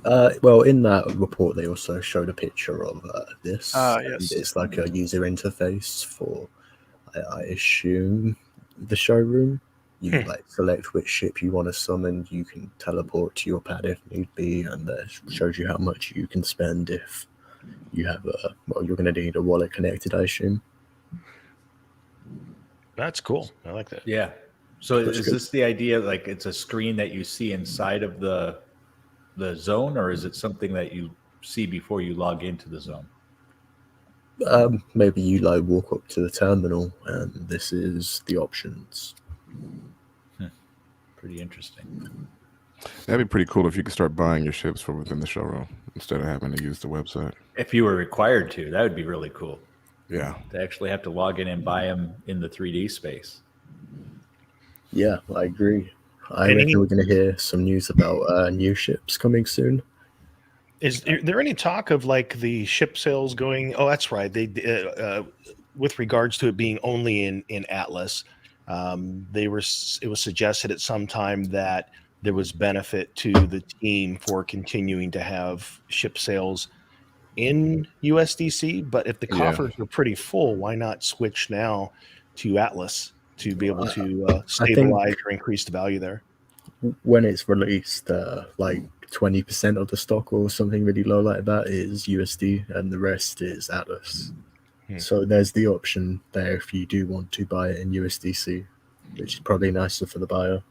Well, in that report, they also showed a picture of this. Yes. And it's like a user interface for, I assume, the showroom. You like select which ship you want to summon. You can teleport to your pad if need be, and that shows you how much you can spend if you have you're going to need a wallet connected, I assume. That's cool. I like that. Yeah. So That's is good. this the idea? Like it's a screen that you see inside of the zone, or is it something that you see before you log into the zone? Maybe you like walk up to the terminal, and this is the options. Pretty interesting. That'd be pretty cool if you could start buying your ships from within the showroom instead of having to use the website. If you were required to, that would be really cool. Yeah. To actually have to log in and buy them in the 3D space. Yeah, I agree. I reckon we're going to hear some news about new ships coming soon. Is there any talk of like the ship sales going? Oh, that's right. They with regards to it being only in Atlas, it was suggested at some time that there was benefit to the team for continuing to have ship sales in USDC. But if the coffers are pretty full, why not switch now to Atlas to be able to stabilize or increase the value there? When it's released, like 20% of the stock or something really low like that is USD, and the rest is Atlas. So there's the option there if you do want to buy it in USDC, which is probably nicer for the buyer.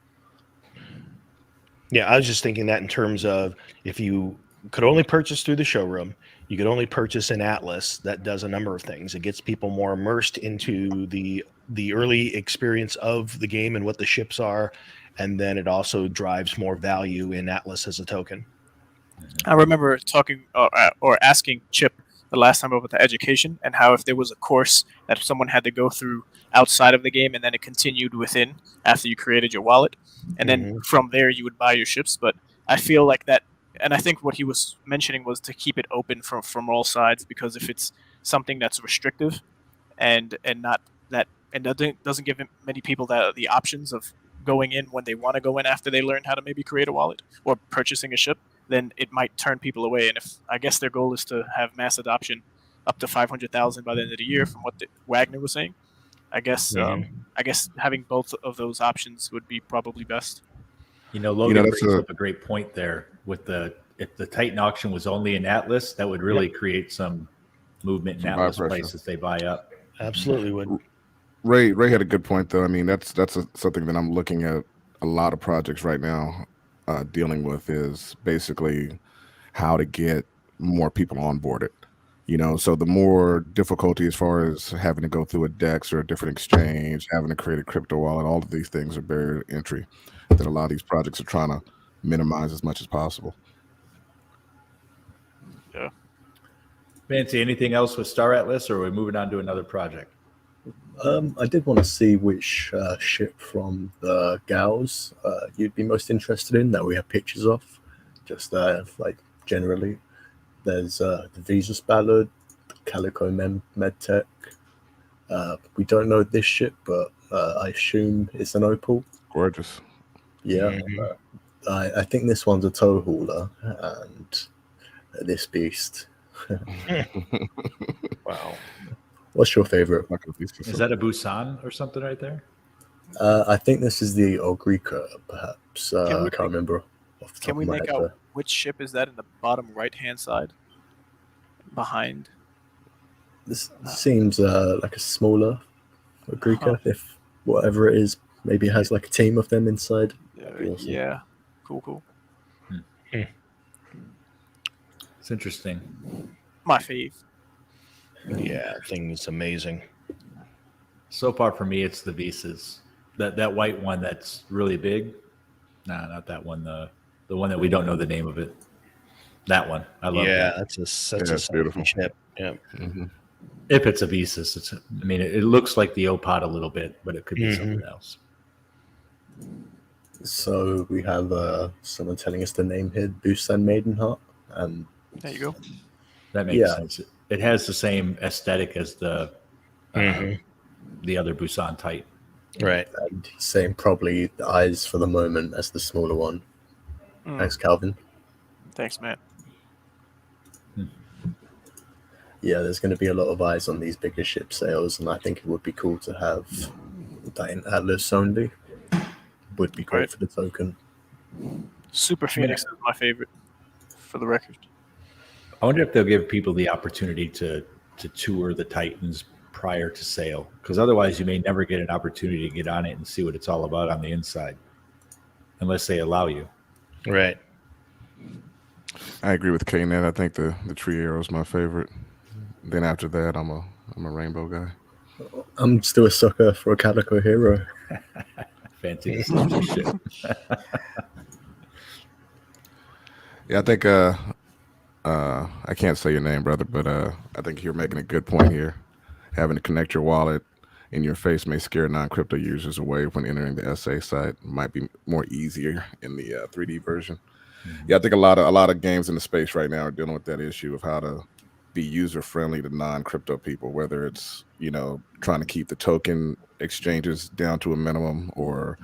Yeah, I was just thinking that in terms of if you could only purchase through the showroom, you could only purchase in Atlas. That does a number of things. It gets people more immersed into the early experience of the game and what the ships are, and then it also drives more value in Atlas as a token. I remember talking or asking Chip the last time about the education and how if there was a course that someone had to go through outside of the game and then it continued within after you created your wallet, and then from there you would buy your ships. But I feel like that, and I think what he was mentioning was to keep it open from all sides, because if it's something that's restrictive and not that and doesn't give many people the options of going in when they want to go in after they learn how to maybe create a wallet or purchasing a ship, then it might turn people away. And if I guess their goal is to have mass adoption up to 500,000 by the end of the year, from what Wagner was saying, I guess having both of those options would be probably best. Logan brings up a great point there with if the Titan auction was only in Atlas, that would really create some movement in Atlas prices they buy up. Absolutely would. Ray had a good point though. I mean, that's something that I'm looking at a lot of projects right now dealing with, is basically how to get more people onboarded. So the more difficulty as far as having to go through a DEX or a different exchange, having to create a crypto wallet, all of these things are barrier to entry that a lot of these projects are trying to minimize as much as possible. Yeah. Fancy, anything else with Star Atlas, or are we moving on to another project? I did want to see which ship from the gals you'd be most interested in that we have pictures of. Just like generally, there's the Visus Ballad, Calico Medtech. We don't know this ship, but I assume it's an Opal. Gorgeous. Yeah. I think this one's a tow hauler, and this beast. Wow. What's your favorite? Is that a Busan or something right there? I think this is the Ogrika, perhaps. I can't remember. Can we make out which ship is that in the bottom right-hand side? Behind? This seems like a smaller Ogrika, if whatever it is. Maybe it has like a team of them inside. Awesome. Yeah. Cool. It's interesting. My fave. Yeah, thing is amazing. So far for me, it's the Visas. That white one that's really big. Nah, not that one. The one that we don't know the name of it. That one. I love that. Yeah, that's a beautiful ship. Yeah. Mm-hmm. If it's a Visas, it looks like the Opod a little bit, but it could be something else. So we have someone telling us the name here, Busan Maidenheart. And there you go. That makes sense. It has the same aesthetic as the other Busan type. Right. And he's saying probably the eyes for the moment as the smaller one. Thanks, Calvin. Thanks, Matt. Yeah, there's going to be a lot of eyes on these bigger ship sales, and I think it would be cool to have that in Atlas only. would be great Right. for the token. Super Phoenix is my favorite, for the record. I wonder if they'll give people the opportunity to tour the Titans prior to sale, because otherwise you may never get an opportunity to get on it and see what it's all about on the inside, unless they allow you. Right. I agree with K-Net. I think the tree arrow is my favorite. Then after that, I'm a rainbow guy. I'm still a sucker for a Calico Hero. Fancy this little shit. Yeah, I think I can't say your name, brother, but I think you're making a good point here. Having to connect your wallet in your face may scare non-crypto users away when entering the SA site. Might be more easier in the 3D version. Yeah, I think a lot of games in the space right now are dealing with that issue of how to be user friendly to non-crypto people, whether it's, you know, trying to keep the token exchanges down to a minimum or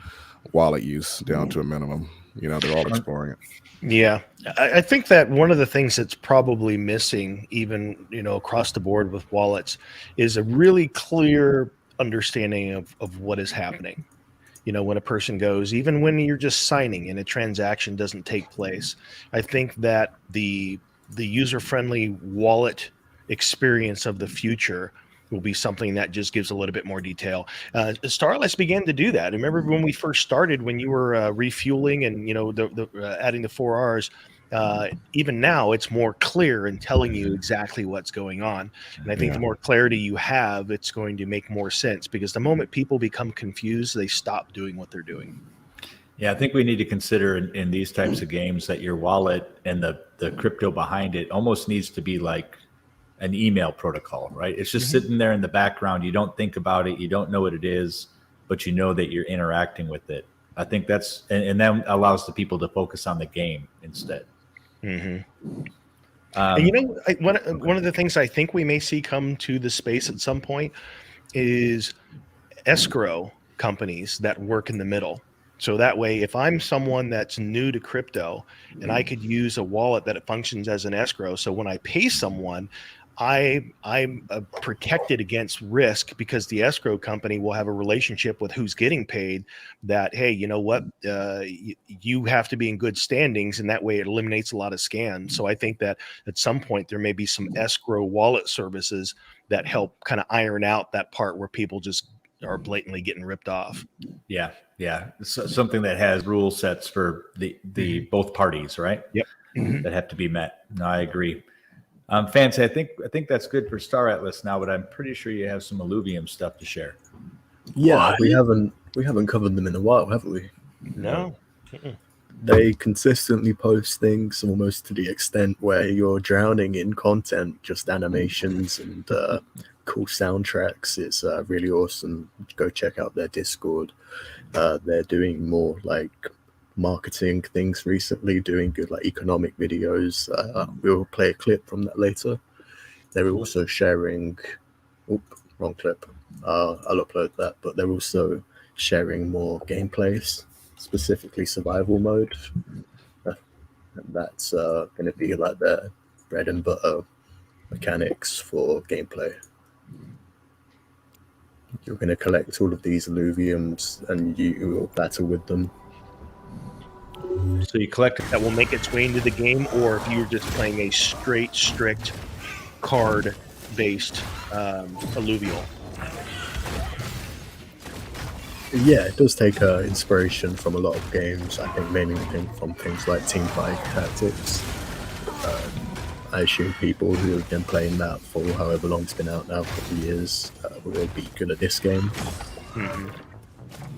wallet use down to a minimum. You know, they're all exploring it. Yeah, I think that one of the things that's probably missing, even, you know, across the board with wallets, is a really clear understanding of what is happening. You know, when a person goes, even when you're just signing and a transaction doesn't take place, I think that the user-friendly wallet experience of the future will be something that just gives a little bit more detail. Starless began to do that. Remember when we first started, when you were refueling and, you know, adding the 4 Rs. Even now, it's more clear and telling you exactly what's going on. And I think the more clarity you have, it's going to make more sense, because the moment people become confused, they stop doing what they're doing. Yeah, I think we need to consider in these types of games that your wallet and the crypto behind it almost needs to be like an email protocol, right? It's just sitting there in the background. You don't think about it. You don't know what it is, but you know that you're interacting with it. I think that's, and that allows the people to focus on the game instead. And you know, one of the things I think we may see come to the space at some point is escrow companies that work in the middle. So that way, if I'm someone that's new to crypto and I could use a wallet that functions as an escrow, so when I pay someone, I'm protected against risk, because the escrow company will have a relationship with who's getting paid, that, hey, you know what, you have to be in good standings, and that way it eliminates a lot of scams. So I think that at some point there may be some escrow wallet services that help kind of iron out that part where people just are blatantly getting ripped off. Yeah. So, something that has rule sets for the both parties, right? Yep. That have to be met. No, I agree. Fancy, I think that's good for Star Atlas now, but I'm pretty sure you have some Illuvium stuff to share. Yeah, we haven't covered them in a while, have we? No. They consistently post things almost to the extent where you're drowning in content, just animations and cool soundtracks. It's really awesome. Go check out their Discord. They're doing more like marketing things recently, doing good like economic videos. We'll play a clip from that later. They're also sharing wrong clip. I'll upload that, but they're also sharing more gameplays, specifically survival mode. That's going to be like their bread and butter mechanics for gameplay. You're going to collect all of these Illuviums and you will battle with them. So you collect That will make its way into the game, or if you're just playing a strict card-based alluvial. Yeah, it does take inspiration from a lot of games. I think mainly from things like Teamfight Tactics. I assume people who have been playing that for however long it's been out now, a couple of years, will be good at this game.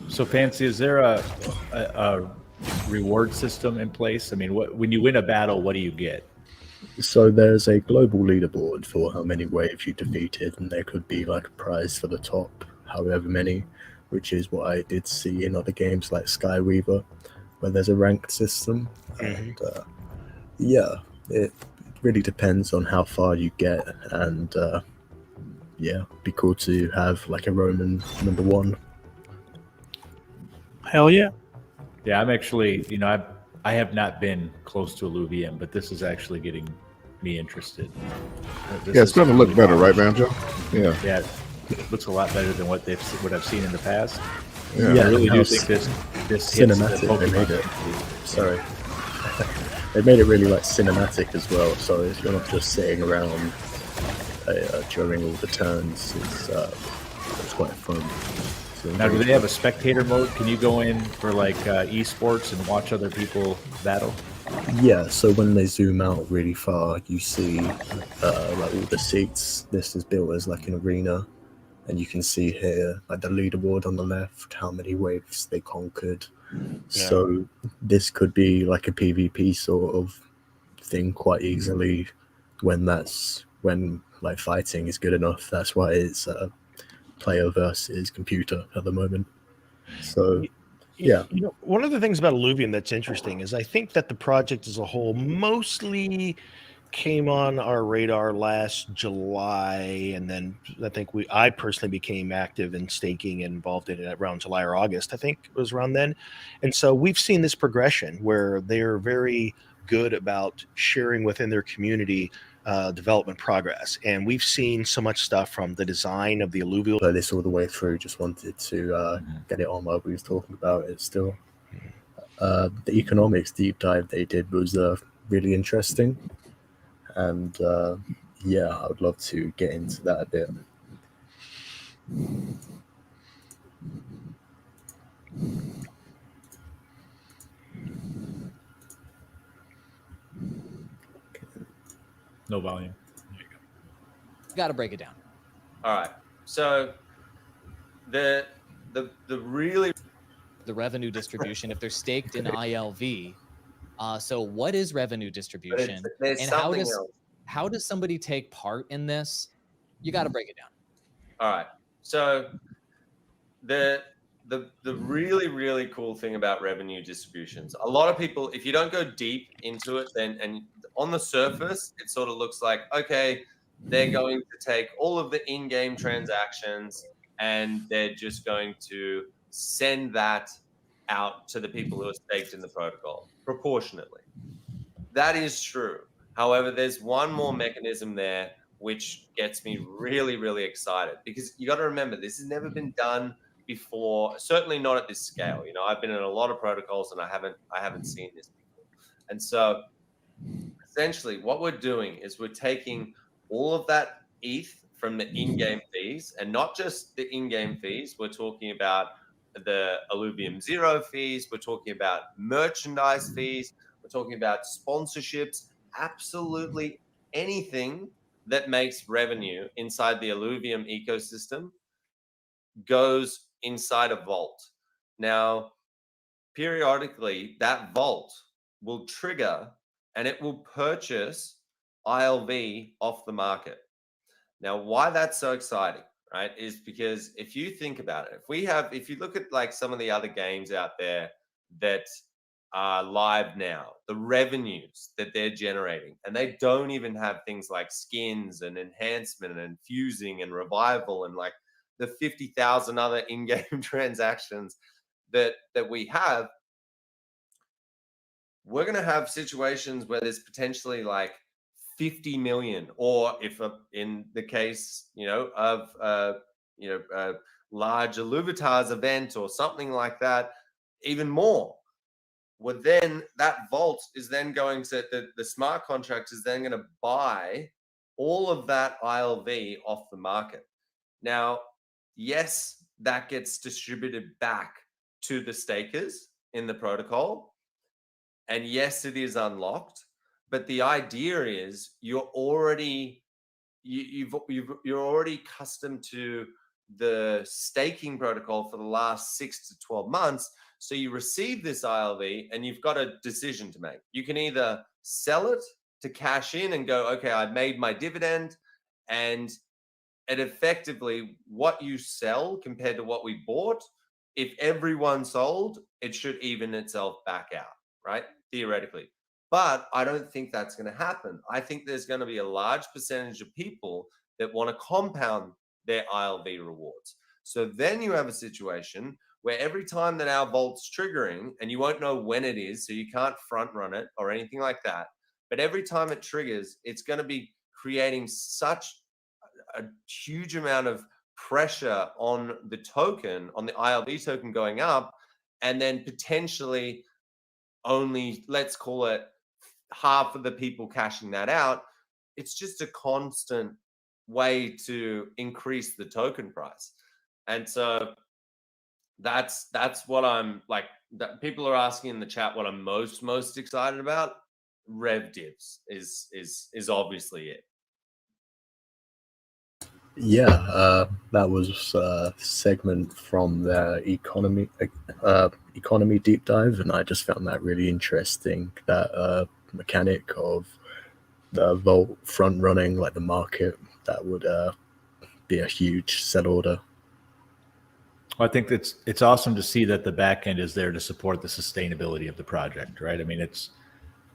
So, Fancy, is there a reward system in place? I mean, when you win a battle, what do you get? So there's a global leaderboard for how many waves you defeated, and there could be like a prize for the top however many, which is what I did see in other games like Skyweaver, where there's a ranked system. And yeah, it really depends on how far you get, and yeah, it'd be cool to have like a Roman #1. Hell yeah. Yeah, I'm actually, I have not been close to Illuvium, but this is actually getting me interested. It's going to look better, right, Banjo? Yeah. Yeah, it looks a lot better than what I've seen in the past. Yeah, I really do how think this hits the cinematic they made Pokemon. it. Sorry. They made it really like cinematic as well. So if you're not just sitting around during all the turns, it's quite fun. So Now, do they have a spectator mode? Can you go in for like esports and watch other people battle? Yeah, so when they zoom out really far, you see like all the seats. This is built as like an arena, and you can see here like the leaderboard on the left, how many waves they conquered. So this could be like a PvP sort of thing quite easily when like fighting is good enough. That's why it's player versus computer at the moment. So yeah. You know, one of the things about Illuvium that's interesting is I think that the project as a whole mostly came on our radar last July, and then I personally became active in staking and involved in it around July or August. I think it was around then, and so we've seen this progression where they're very good about sharing within their community development progress, and we've seen so much stuff from the design of the alluvial. Play this all the way through. Just wanted to get it on while we was talking about it. Still, the economics deep dive they did was really interesting, and yeah, I would love to get into that a bit. No volume. Got to break it down. All right. So the revenue distribution, if they're staked in ILV. So what is revenue distribution, there's and something else. how does somebody take part in this? You got to break it down. All right. So the really, really cool thing about revenue distributions, a lot of people, if you don't go deep into it, then and on the surface, it sort of looks like, okay, they're going to take all of the in-game transactions and they're just going to send that out to the people who are staked in the protocol proportionately. That is true. However, there's one more mechanism there which gets me really, really excited, because you got to remember, this has never been done before, certainly not at this scale. You know, I've been in a lot of protocols and I haven't seen this before. And so essentially what we're doing is we're taking all of that ETH from the in-game fees, and not just the in-game fees. We're talking about the Illuvium Zero fees. We're talking about merchandise fees. We're talking about sponsorships, absolutely anything that makes revenue inside the Illuvium ecosystem goes inside a vault. Now, periodically, that vault will trigger and it will purchase ILV off the market. Now, why that's so exciting, right, is because if you think about it, if you look at like some of the other games out there that are live now, the revenues that they're generating, and they don't even have things like skins and enhancement and infusing and revival and like the 50,000 other in-game transactions that we have, we're going to have situations where there's potentially like 50 million, or if in the case, of a large Illuvitar's event or something like that, even more. Well, then that vault is then going to, the smart contract is then going to buy all of that ILV off the market. Now, yes, that gets distributed back to the stakers in the protocol. And yes, it is unlocked. But the idea is you're already accustomed to the staking protocol for the last 6 to 12 months. So you receive this ILV and you've got a decision to make. You can either sell it to cash in and go, okay, I made my dividend, and effectively what you sell compared to what we bought, if everyone sold, it should even itself back out, right? Theoretically. But I don't think that's going to happen. I think there's going to be a large percentage of people that want to compound their ILV rewards. So then you have a situation where every time that our vault's triggering, and you won't know when it is, so you can't front run it or anything like that, but every time it triggers, it's going to be creating such a huge amount of pressure on the token, on the ILV token going up, and then potentially only, let's call it, half of the people cashing that out. It's just a constant way to increase the token price. And so that's what I'm like, that people are asking in the chat what I'm most excited about. Rev divs is obviously it. Yeah, that was a segment from the economy deep dive, and I just found that really interesting. That mechanic of the Vault front running like the market, that would be a huge sell order. Well, I think it's awesome to see that the back end is there to support the sustainability of the project, right? I mean, it's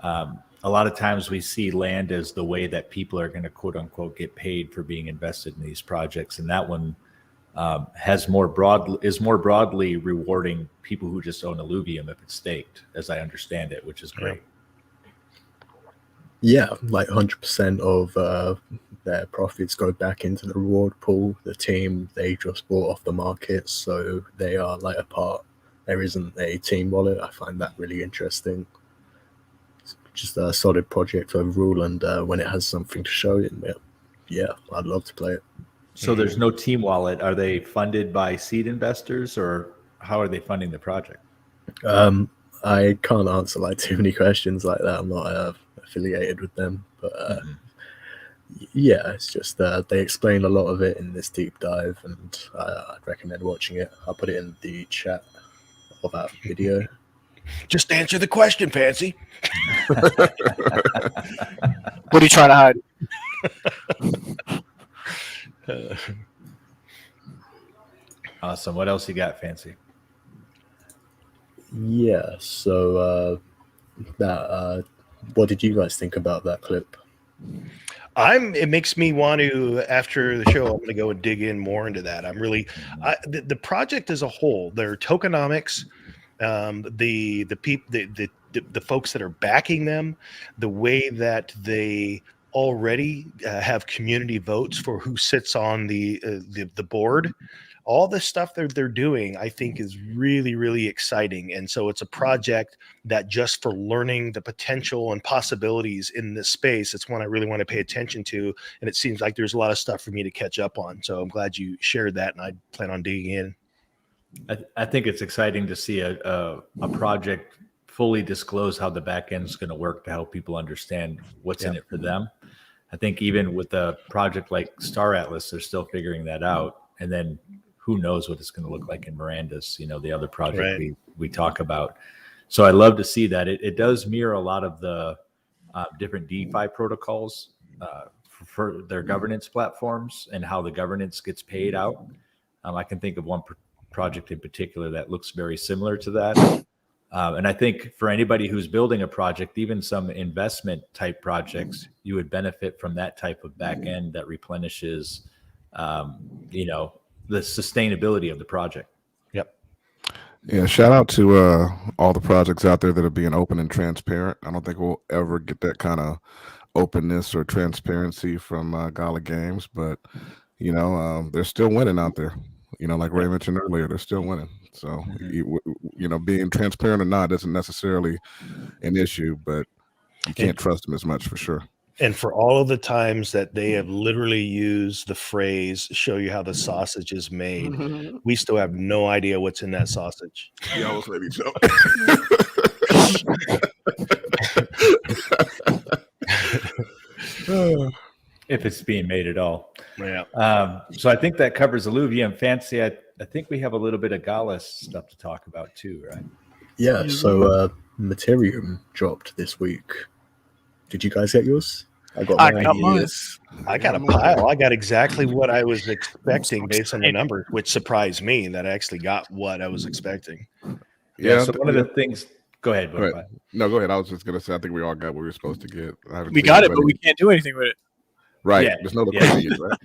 a lot of times we see land as the way that people are going to quote unquote get paid for being invested in these projects, and that one is more broadly rewarding people who just own Illuvium if it's staked, as I understand it, which is great. Yeah, like 100% of their profits go back into the reward pool. The team, they just bought off the market, so they are like a part. There isn't a team wallet. I find that really interesting. It's just a solid project overall, and when it has something to show, yeah, I'd love to play it. So there's no team wallet. Are they funded by seed investors, or how are they funding the project? I can't answer like too many questions like that. I'm not affiliated with them, but yeah, it's just they explain a lot of it in this deep dive, and I'd recommend watching it. I'll put it in the chat of that video. Just answer the question, Fancy. What are you trying to hide? Awesome. What else you got, Fancy? Yeah, so what did you guys think about that clip? It makes me want to, after the show, I'm going to go and dig in more into that. I'm really, the project as a whole, their tokenomics, the folks that are backing them, the way that they already have community votes for who sits on the board. All the stuff that they're doing, I think, is really, really exciting. And so it's a project that, just for learning the potential and possibilities in this space, it's one I really want to pay attention to. And it seems like there's a lot of stuff for me to catch up on. So I'm glad you shared that, and I plan on digging in. I think it's exciting to see a project fully disclose how the back end is going to work to help people understand what's in it for them. I think even with a project like Star Atlas, they're still figuring that out. And then who knows what it's going to look like in Miranda's, the other project we talk about. So I love to see that. It does mirror a lot of the different DeFi protocols for their governance platforms and how the governance gets paid out. I can think of one project in particular that looks very similar to that. And I think for anybody who's building a project, even some investment type projects, you would benefit from that type of back end that replenishes, the sustainability of the project. Yep. Yeah, shout out to all the projects out there that are being open and transparent. I don't think we'll ever get that kind of openness or transparency from Gala Games, but they're still winning out there. Like Ray mentioned earlier, they're still winning. So being transparent or not isn't necessarily an issue, but you can't trust them as much for sure. And for all of the times that they have literally used the phrase "show you how the sausage is made," we still have no idea what's in that sausage. You almost made me joke. If it's being made at all. Yeah. So I think that covers Illuvium. Fancy, I think we have a little bit of Gala stuff to talk about too, right? Yeah, so Materium dropped this week. Did you guys get yours? I got mine. I got a pile. I got exactly what I was expecting based on the numbers, which surprised me that I actually got what I was expecting. Yeah. So one of the things. Go ahead. Right. No, go ahead. I was just gonna say I think we all got what we were supposed to get. We got it, but we can't do anything with it. Right. Yeah. There's no liquidity yet, right?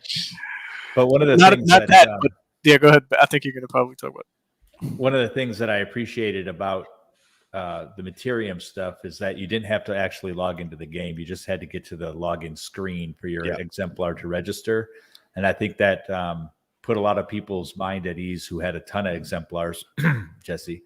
But one of the things but yeah, go ahead. I think you're gonna probably talk about it. One of the things that I appreciated about the Materium stuff is that you didn't have to actually log into the game. You just had to get to the login screen for your exemplar to register. And I think that put a lot of people's mind at ease who had a ton of exemplars, Jesse,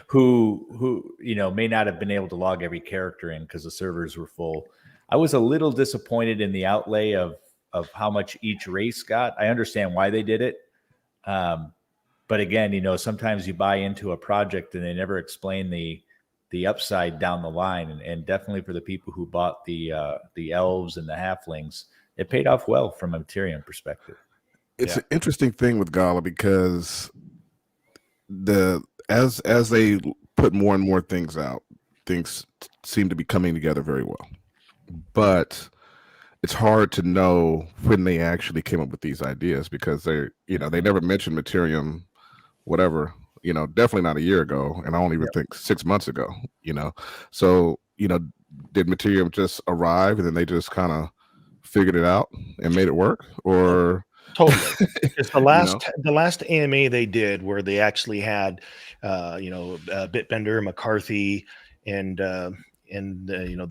who may not have been able to log every character in because the servers were full. I was a little disappointed in the outlay of how much each race got. I understand why they did it. But again, sometimes you buy into a project and they never explain the upside down the line. And definitely for the people who bought the elves and the halflings, it paid off well from a Tyrion perspective. It's an interesting thing with Gala because as they put more and more things out, things seem to be coming together very well. But it's hard to know when they actually came up with these ideas because they never mentioned Materium, whatever, definitely not a year ago. And I don't even think 6 months ago, So, did Materium just arrive and then they just kind of figured it out and made it work? Or totally. It's the last AMA they did where they actually had, Bitbender, McCarthy, and the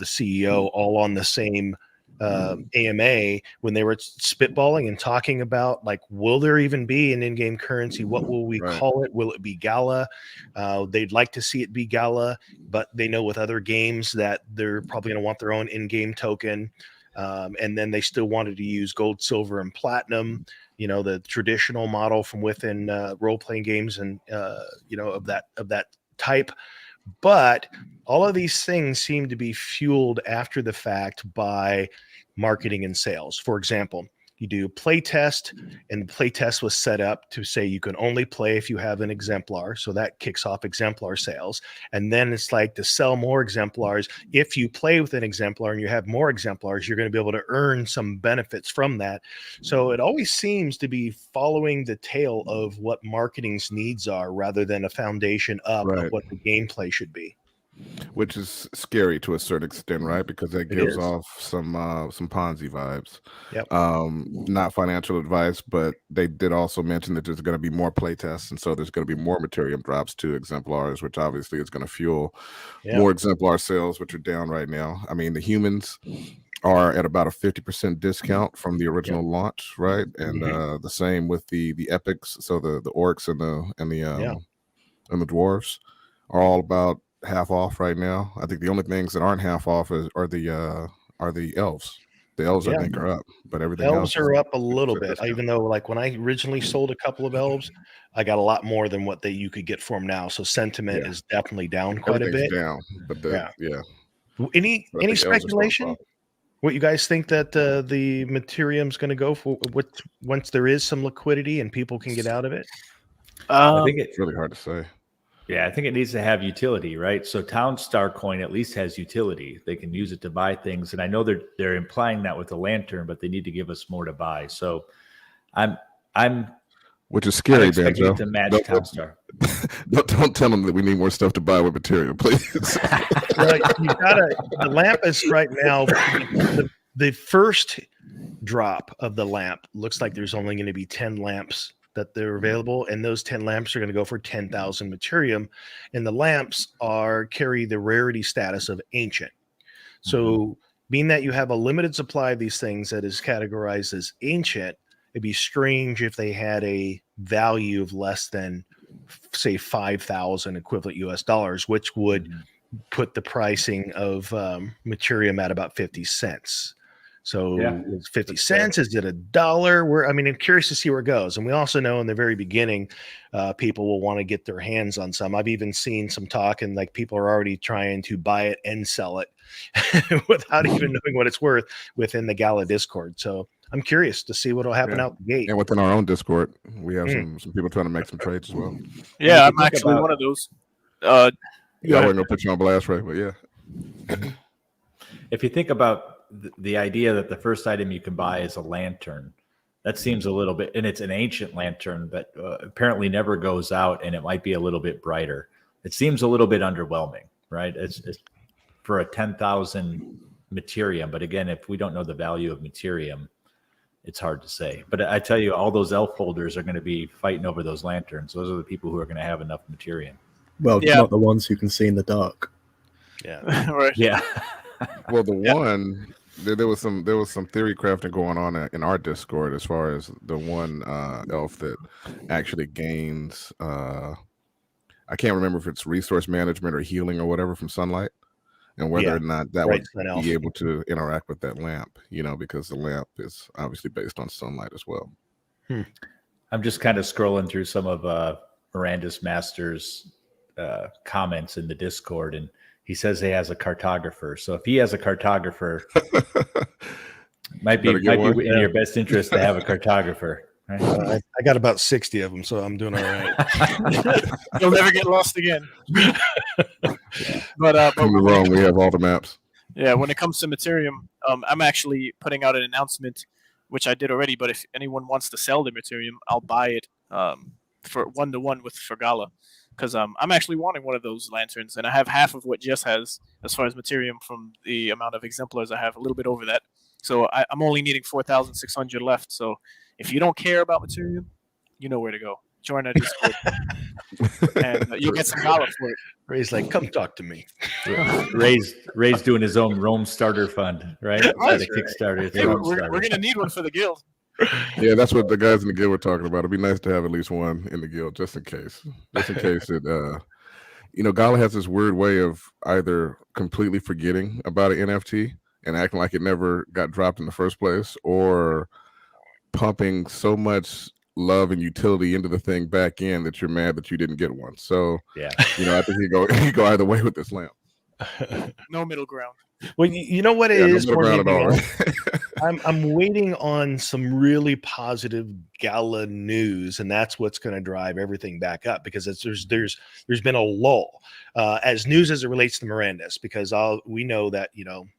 CEO all on the same AMA when they were spitballing and talking about like, will there even be an in-game currency? What will we call it? Will it be Gala? They'd like to see it be Gala, but they know with other games that they're probably going to want their own in-game token. And then they still wanted to use gold, silver, and platinum, the traditional model from within role-playing games and of that type. But all of these things seem to be fueled after the fact by marketing and sales. For example, you do play test, and the play test was set up to say you can only play if you have an exemplar. So that kicks off exemplar sales. And then it's like to sell more exemplars. If you play with an exemplar and you have more exemplars, you're going to be able to earn some benefits from that. So it always seems to be following the tail of what marketing's needs are rather than a foundation up of what the gameplay should be. Which is scary to a certain extent, right? Because that gives off some Ponzi vibes. Yep. Not financial advice, but they did also mention that there's going to be more play tests, and so there's going to be more Materium drops to exemplars, which obviously is going to fuel more exemplar sales, which are down right now. I mean, the humans are at about a 50% discount from the original launch, right? And the same with the epics. So the orcs and the dwarves are all about half off right now. I think the only things that aren't half off are the elves. The elves I think are up, but everything elves else are up a little bit. Even though, like when I originally sold a couple of elves, I got a lot more than what you could get for them now. So sentiment is definitely down quite a bit. Down, but Any speculation? What you guys think that the Materium's going to go for? Once there is some liquidity and people can get out of it? I think it's really hard to say. Yeah, I think it needs to have utility, right? So Townstar coin at least has utility. They can use it to buy things, and I know they're implying that with the lantern, but they need to give us more to buy. So I'm which is scary, Banjo. To match Townstar. Don't tell them that we need more stuff to buy with Materium, please. The lamp is right now. The first drop of the lamp looks like there's only going to be 10 lamps that they're available, and those 10 lamps are going to go for 10,000 Materium, and the lamps carry the rarity status of ancient. So being that you have a limited supply of these things that is categorized as ancient, it'd be strange if they had a value of less than, say, 5,000 equivalent US dollars, which would put the pricing of Materium at about 50 cents. So it's 50 cents. Is it $1? I'm curious to see where it goes. And we also know in the very beginning, people will want to get their hands on some. I've even seen some talk and like people are already trying to buy it and sell it without even knowing what it's worth within the Gala Discord. So I'm curious to see what will happen out the gate. And within our own Discord, we have some people trying to make some trades as well. Yeah, I'm actually one of those. I wasn't gonna put you on blast, right? But yeah. If you think about the idea that the first item you can buy is a lantern, that seems a little bit, and it's an ancient lantern that apparently never goes out, and it might be a little bit brighter. It seems a little bit underwhelming, right? It's for a 10,000 Materium, but again, if we don't know the value of Materium, it's hard to say. But I tell you, all those elf holders are going to be fighting over those lanterns. Those are the people who are going to have enough Materium. Well, not the ones who can see in the dark. Yeah. Right. Yeah. Well, the one there was some theory crafting going on in our Discord as far as the one elf that actually gains. I can't remember if it's resource management or healing or whatever from sunlight, and whether or not that would be able to interact with that lamp. Because the lamp is obviously based on sunlight as well. I'm just kind of scrolling through some of Miranda's Master's comments in the Discord, and he says he has a cartographer. So if he has a cartographer, might be in your best interest to have a cartographer. Right? I got about 60 of them, so I'm doing all right. You'll never get lost again. But wrong, we have all the maps. Yeah, when it comes to Materium, I'm actually putting out an announcement, which I did already. But if anyone wants to sell the Materium, I'll buy it for 1-to-1 for Gala, because I'm actually wanting one of those lanterns, and I have half of what Jess has as far as Materium from the amount of exemplars I have, a little bit over that. So I'm only needing 4,600 left. So if you don't care about Materium, you know where to go. Join our Discord, and you'll get some Gala for it. Ray's like, come talk to me. Ray's doing his own Rome starter fund, right? Right. Kickstarter. Hey, we're going to need one for the guild. Yeah, that's what the guys in the guild were talking about. It'd be nice to have at least one in the guild, just in case it. Gala has this weird way of either completely forgetting about an NFT and acting like it never got dropped in the first place, or pumping so much love and utility into the thing back in that you're mad that you didn't get one. So yeah, I think he go either way with this lamp. No middle ground. Well, you know what it is? No middle ground at all. I'm waiting on some really positive Gala news, and that's what's going to drive everything back up, because there's been a lull as news as it relates to Miranda's, because we know that,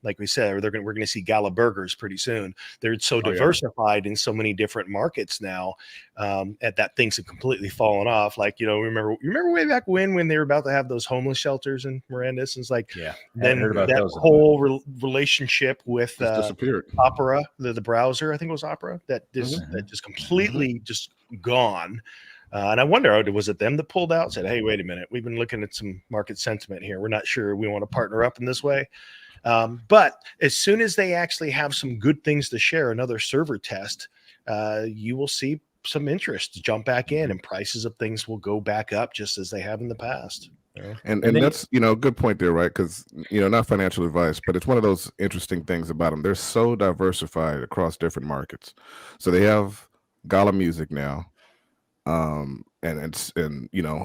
like we said, we're going to see Gala burgers pretty soon. They're so diversified in so many different markets now, that things have completely fallen off. Like, remember way back when they were about to have those homeless shelters in Miranda's, and it's like, then that whole relationship with disappeared. Opera, the browser, I think it was Opera, that just completely just gone. And I wonder, was it them that pulled out, said, hey, wait a minute, we've been looking at some market sentiment here, we're not sure we want to partner up in this way. But as soon as they actually have some good things to share, another server test, you will see some interest jump back in, and prices of things will go back up just as they have in the past. And that's a good point there, right? Because not financial advice, but it's one of those interesting things about them. They're so diversified across different markets. So they have Gala music now, and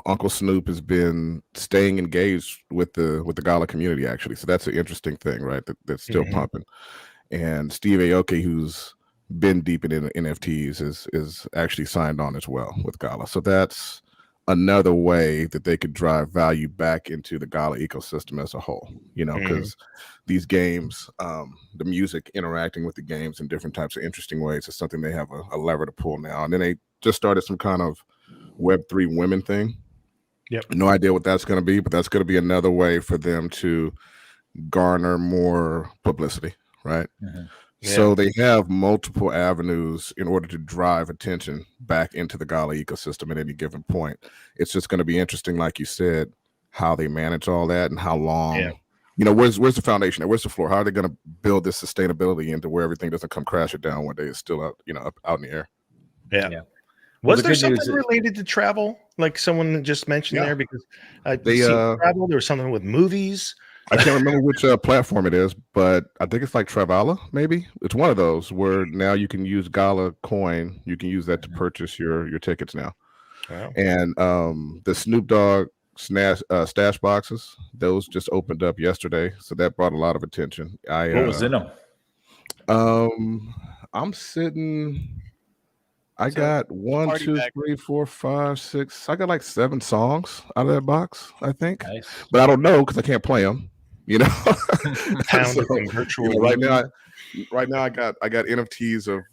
Uncle Snoop has been staying engaged with the Gala community, actually. So that's an interesting thing, right? That's still pumping. And Steve Aoki, who's been deep in NFTs, is actually signed on as well with Gala. So that's another way that they could drive value back into the Gala ecosystem as a whole, because these games, the music interacting with the games in different types of interesting ways is something they have a lever to pull now. And then they just started some kind of Web3 women thing. Yep. No idea what that's going to be, but that's going to be another way for them to garner more publicity, right? So they have multiple avenues in order to drive attention back into the Gala ecosystem at any given point. It's just going to be interesting, like you said, how they manage all that and how long. Where's the foundation? Where's the floor? How are they going to build this sustainability into where everything doesn't come crashing down one day? It's still out, out in the air. Yeah. Was there something related to travel, like someone just mentioned there? Because they travel. There was something with movies. I can't remember which platform it is, but I think it's like Travala, maybe. It's one of those where now you can use Gala coin. You can use that to purchase your tickets now. Wow. And the Snoop Dogg stash boxes, those just opened up yesterday. So that brought a lot of attention. What was in them? I'm sitting... I got 1, 2, 3, 4, 5, 6. I got like 7 songs out of that box, I think. Nice. But I don't know because I can't play them. So, virtual. Right now I got NFTs of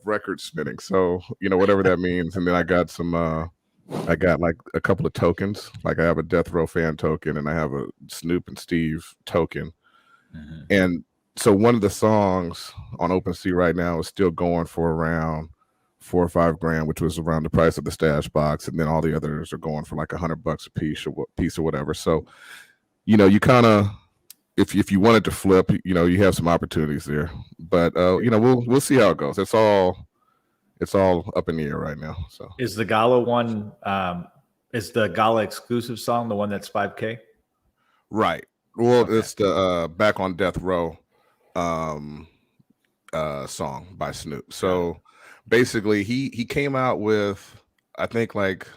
records spinning. So whatever that means. And then I got some. I got like a couple of tokens. Like I have a Death Row fan token, and I have a Snoop and Steve token. And so one of the songs on OpenSea right now is still going for around $4 or $5 grand, which was around the price of the stash box, and then all the others are going for like $100 a piece or whatever. So, you kind of, if you wanted to flip, you have some opportunities there. But we'll see how it goes. It's all up in the air right now. So is the Gala one? Is the Gala exclusive song the one that's 5K? right. Well, Okay. it's the Back on Death Row song by Snoop. So basically, he came out with, I think, like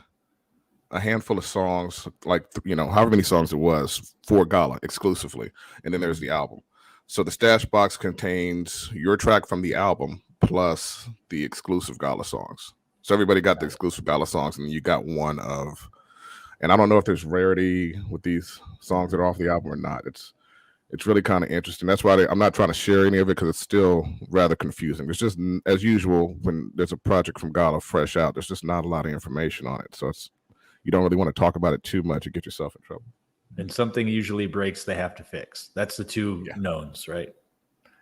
a handful of songs, like however many songs it was for Gala exclusively, and then there's the album. So the stash box contains your track from the album plus the exclusive Gala songs. So everybody got the exclusive Gala songs, and you got one of. And I don't know if there's rarity with these songs that are off the album or not. It's really kind of interesting. That's why I'm not trying to share any of it, because it's still rather confusing. It's just, as usual, when there's a project from Gala fresh out, there's just not a lot of information on it. So you don't really want to talk about it too much and get yourself in trouble. And something usually breaks, they have to fix. That's the two knowns, right?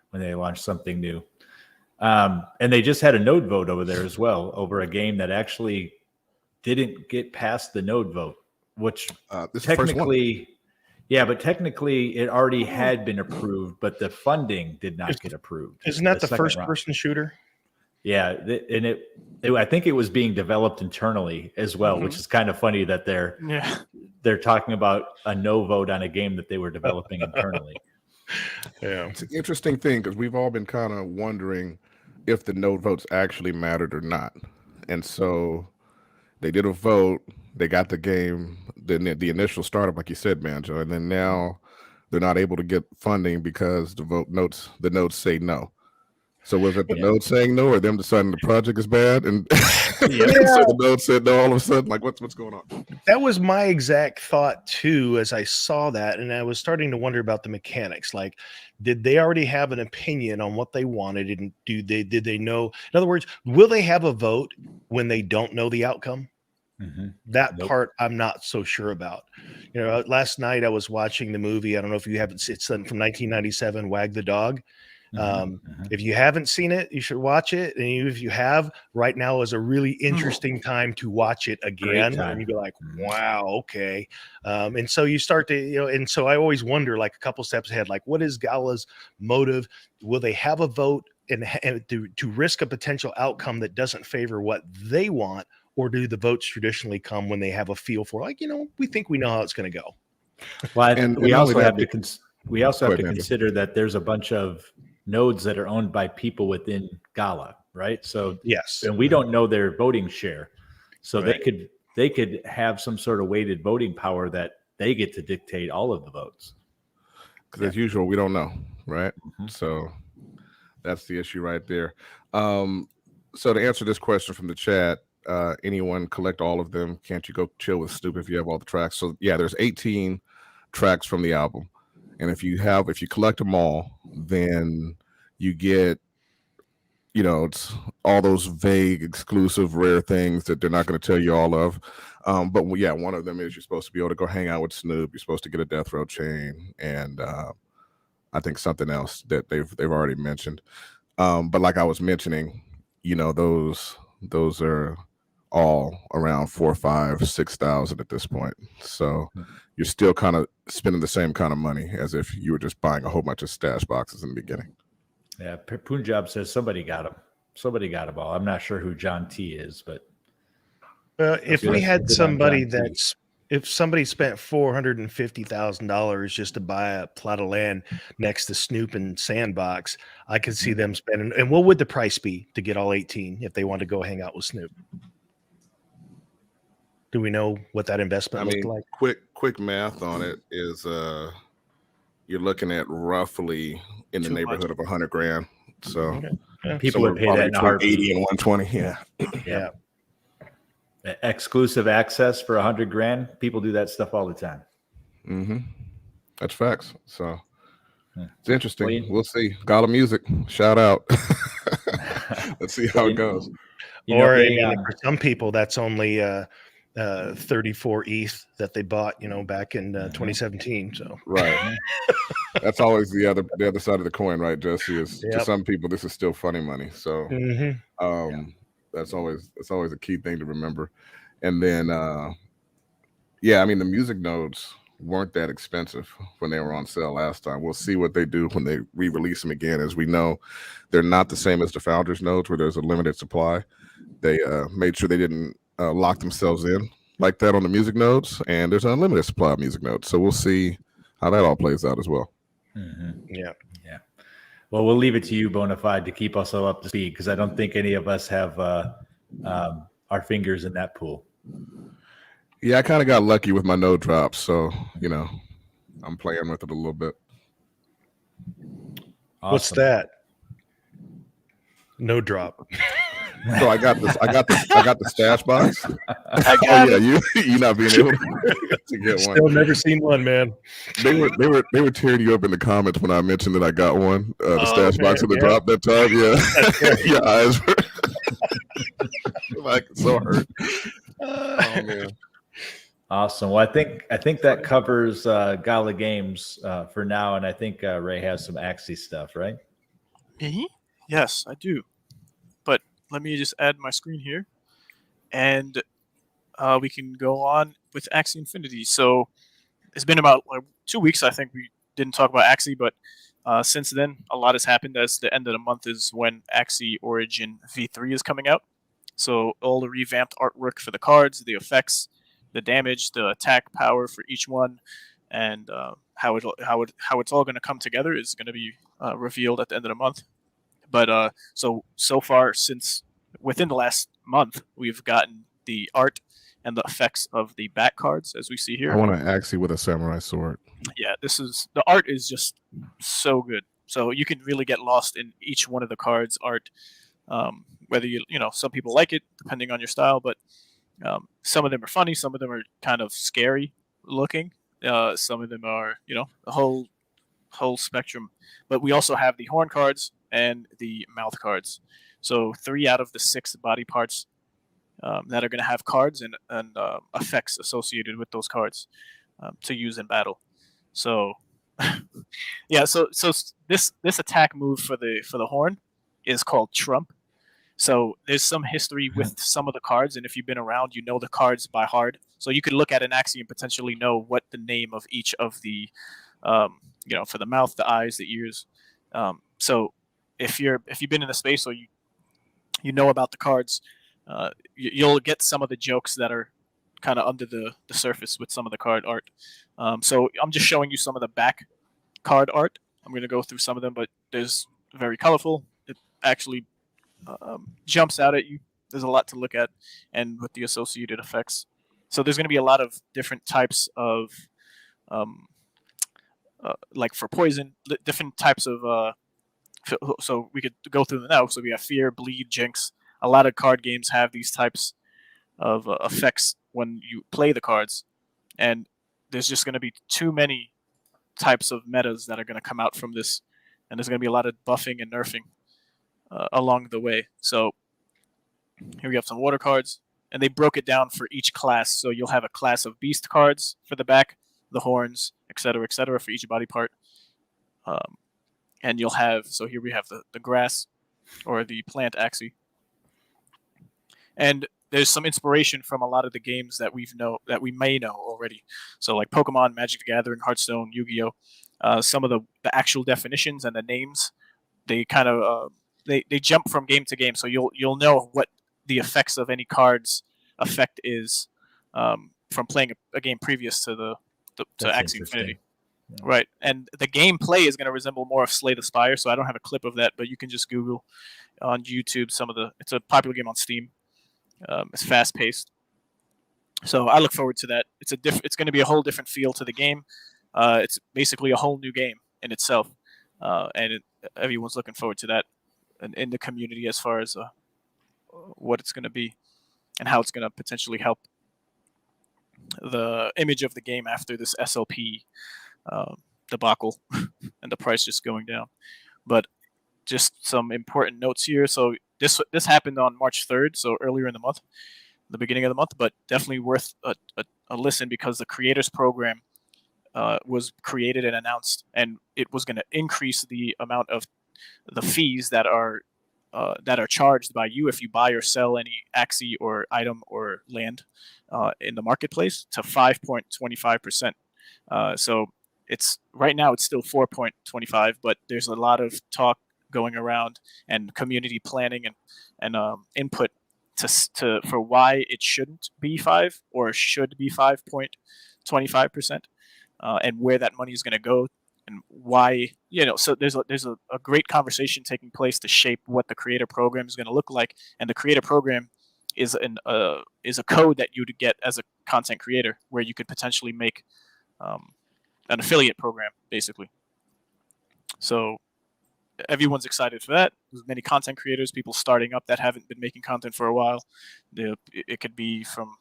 When they launch something new. And they just had a node vote over there as well, over a game that actually didn't get past the node vote, which technically, but technically it already had been approved, but the funding did not get approved. Isn't that the first-person shooter? Yeah, and I think it was being developed internally as well, which is kind of funny that they're talking about a no vote on a game that they were developing internally. Yeah, it's an interesting thing, because we've all been kind of wondering if the no votes actually mattered or not, and so they did a vote. They got the game, the initial startup, like you said, Banjo, and then now they're not able to get funding because the notes say no. So was it the node saying no, or them deciding the project is bad? And so the node said no all of a sudden? Like, what's going on? That was my exact thought too, as I saw that, and I was starting to wonder about the mechanics. Like, did they already have an opinion on what they wanted, and did they know? In other words, will they have a vote when they don't know the outcome? That part I'm not so sure about. Last night I was watching the movie. I don't know if you haven't. It's from 1997, Wag the Dog. If you haven't seen it, you should watch it. And even if you have, right now is a really interesting time to watch it again. And you'd be like, wow, okay. And so you start to, and so I always wonder, like a couple steps ahead, like, what is Gala's motive? Will they have a vote and to risk a potential outcome that doesn't favor what they want? Or do the votes traditionally come when they have a feel for, like, we think we know how it's going to go? Well, we also have to consider that there's a bunch of nodes that are owned by people within Gala, right? So yes, and we don't know their voting share, so they could have some sort of weighted voting power that they get to dictate all of the votes. Because as usual, we don't know, right? So that's the issue right there. So to answer this question from the chat, anyone collect all of them? Can't you go chill with Snoop if you have all the tracks? So yeah, there's 18 tracks from the album. And if you collect them all, then you get, it's all those vague, exclusive, rare things that they're not going to tell you all of. But yeah, one of them is you're supposed to be able to go hang out with Snoop. You're supposed to get a death row chain, and I think something else that they've already mentioned. But like I was mentioning, those are all around 4,000, 5,000, 6,000 at this point. So you're still kind of spending the same kind of money as if you were just buying a whole bunch of stash boxes in the beginning. Yeah, Punjab says somebody got them. Somebody got a ball. I'm not sure who John T is, but if we had somebody if somebody spent $450,000 just to buy a plot of land next to Snoop and Sandbox, I could see them spending. And what would the price be to get all 18 if they want to go hang out with Snoop? Do we know what that investment looked like? Quick math on it is you're looking at roughly in the neighborhood of $100,000. So people would pay that in a heartbeat. 80 and 120. Yeah. Exclusive access for $100,000. People do that stuff all the time. That's facts. So it's interesting. We'll see. Gala Music, shout out. Let's see how it goes. For some people, that's only 34 ETH that they bought, back in 2017. So right. That's always the other side of the coin, right, Jesse? Is to some people this is still funny money. So that's always a key thing to remember. And then the music nodes weren't that expensive when they were on sale last time. We'll see what they do when they re-release them again. As we know, they're not the same as the Founders nodes where there's a limited supply. They made sure they didn't lock themselves in like that on the music nodes, and there's an unlimited supply of music nodes. So we'll see how that all plays out as well. Mm-hmm. Yeah. Well, we'll leave it to you, Bonafide, to keep us all up to speed, because I don't think any of us have our fingers in that pool. Yeah, I kind of got lucky with my node drops, so I'm playing with it a little bit. Awesome. What's that? No drop. So I got the stash box. You not being able to get one. Still never seen one, man. They were tearing you up in the comments when I mentioned that I got one. The stash box of the drop that time. Yeah, your eyes were like so hurt. Oh man. Awesome. Well, I think that covers Gala Games for now, and I think Ray has some Axie stuff, right? Yes, I do. But let me just add my screen here, and we can go on with Axie Infinity. So it's been about 2 weeks. I think we didn't talk about Axie, but since then, a lot has happened. As the end of the month is when Axie Origin V3 is coming out. So all the revamped artwork for the cards, the effects, the damage, the attack power for each one, and how it's all going to come together is going to be revealed at the end of the month. But so far, since within the last month, we've gotten the art and the effects of the back cards, as we see here. I want to Axie with a samurai sword. Yeah, the art is just so good. So you can really get lost in each one of the cards' art. Whether some people like it depending on your style, but some of them are funny, some of them are kind of scary looking, some of them are the whole spectrum. But we also have the horn cards and the mouth cards. So 3 out of the 6 body parts that are going to have cards and effects associated with those cards to use in battle. So yeah, so this attack move for the horn is called Trump. So there's some history with some of the cards, and if you've been around, you know the cards by heart. So you could look at an Axie and potentially know what the name of each of the, for the mouth, the eyes, the ears. So if you've been in the space or you know about the cards, you'll get some of the jokes that are kind of under the surface with some of the card art. So I'm just showing you some of the back card art. I'm going to go through some of them, but there's very colorful. It actually jumps out at you. There's a lot to look at, and with the associated effects. So there's going to be a lot of different types of, like for poison, different types of. So we could go through them now. So we have Fear, Bleed, Jinx. A lot of card games have these types of effects when you play the cards, and there's just going to be too many types of metas that are going to come out from this, and there's going to be a lot of buffing and nerfing along the way. So here we have some water cards, and they broke it down for each class. So you'll have a class of beast cards for the back, the horns, etc., for each body part. And you'll have, so here we have the grass or the plant Axie. And there's some inspiration from a lot of the games that we may know already. So like Pokemon, Magic the Gathering, Hearthstone, Yu-Gi-Oh. Some of the actual definitions and the names, they kind of they jump from game to game. So you'll know what the effects of any card's effect is from playing a game previous to Axie Infinity. Yeah. Right, and the gameplay is going to resemble more of Slay the Spire. So I don't have a clip of that, but you can just Google on YouTube it's a popular game on Steam. It's fast paced, so I look forward to that. It's going to be a whole different feel to the game. It's basically a whole new game in itself, and everyone's looking forward to that in the community as far as what it's going to be and how it's going to potentially help the image of the game after this SLP debacle and the price just going down. But just some important notes here. So this happened on March 3rd, so earlier in the month, the beginning of the month, but definitely worth a listen because the creators program was created and announced, and it was going to increase the amount of the fees that are charged by you if you buy or sell any Axie or item or land in the marketplace to 5.25%. So it's right now it's still 4.25, but there's a lot of talk going around and community planning and input to for why it shouldn't be 5 or should be 5.25%, and where that money is going to go and why. So there's a great conversation taking place to shape what the creator program is going to look like, and the creator program is a code that you'd get as a content creator where you could potentially make an affiliate program basically. So everyone's excited for that. There's many content creators, people starting up that haven't been making content for a while. It could be from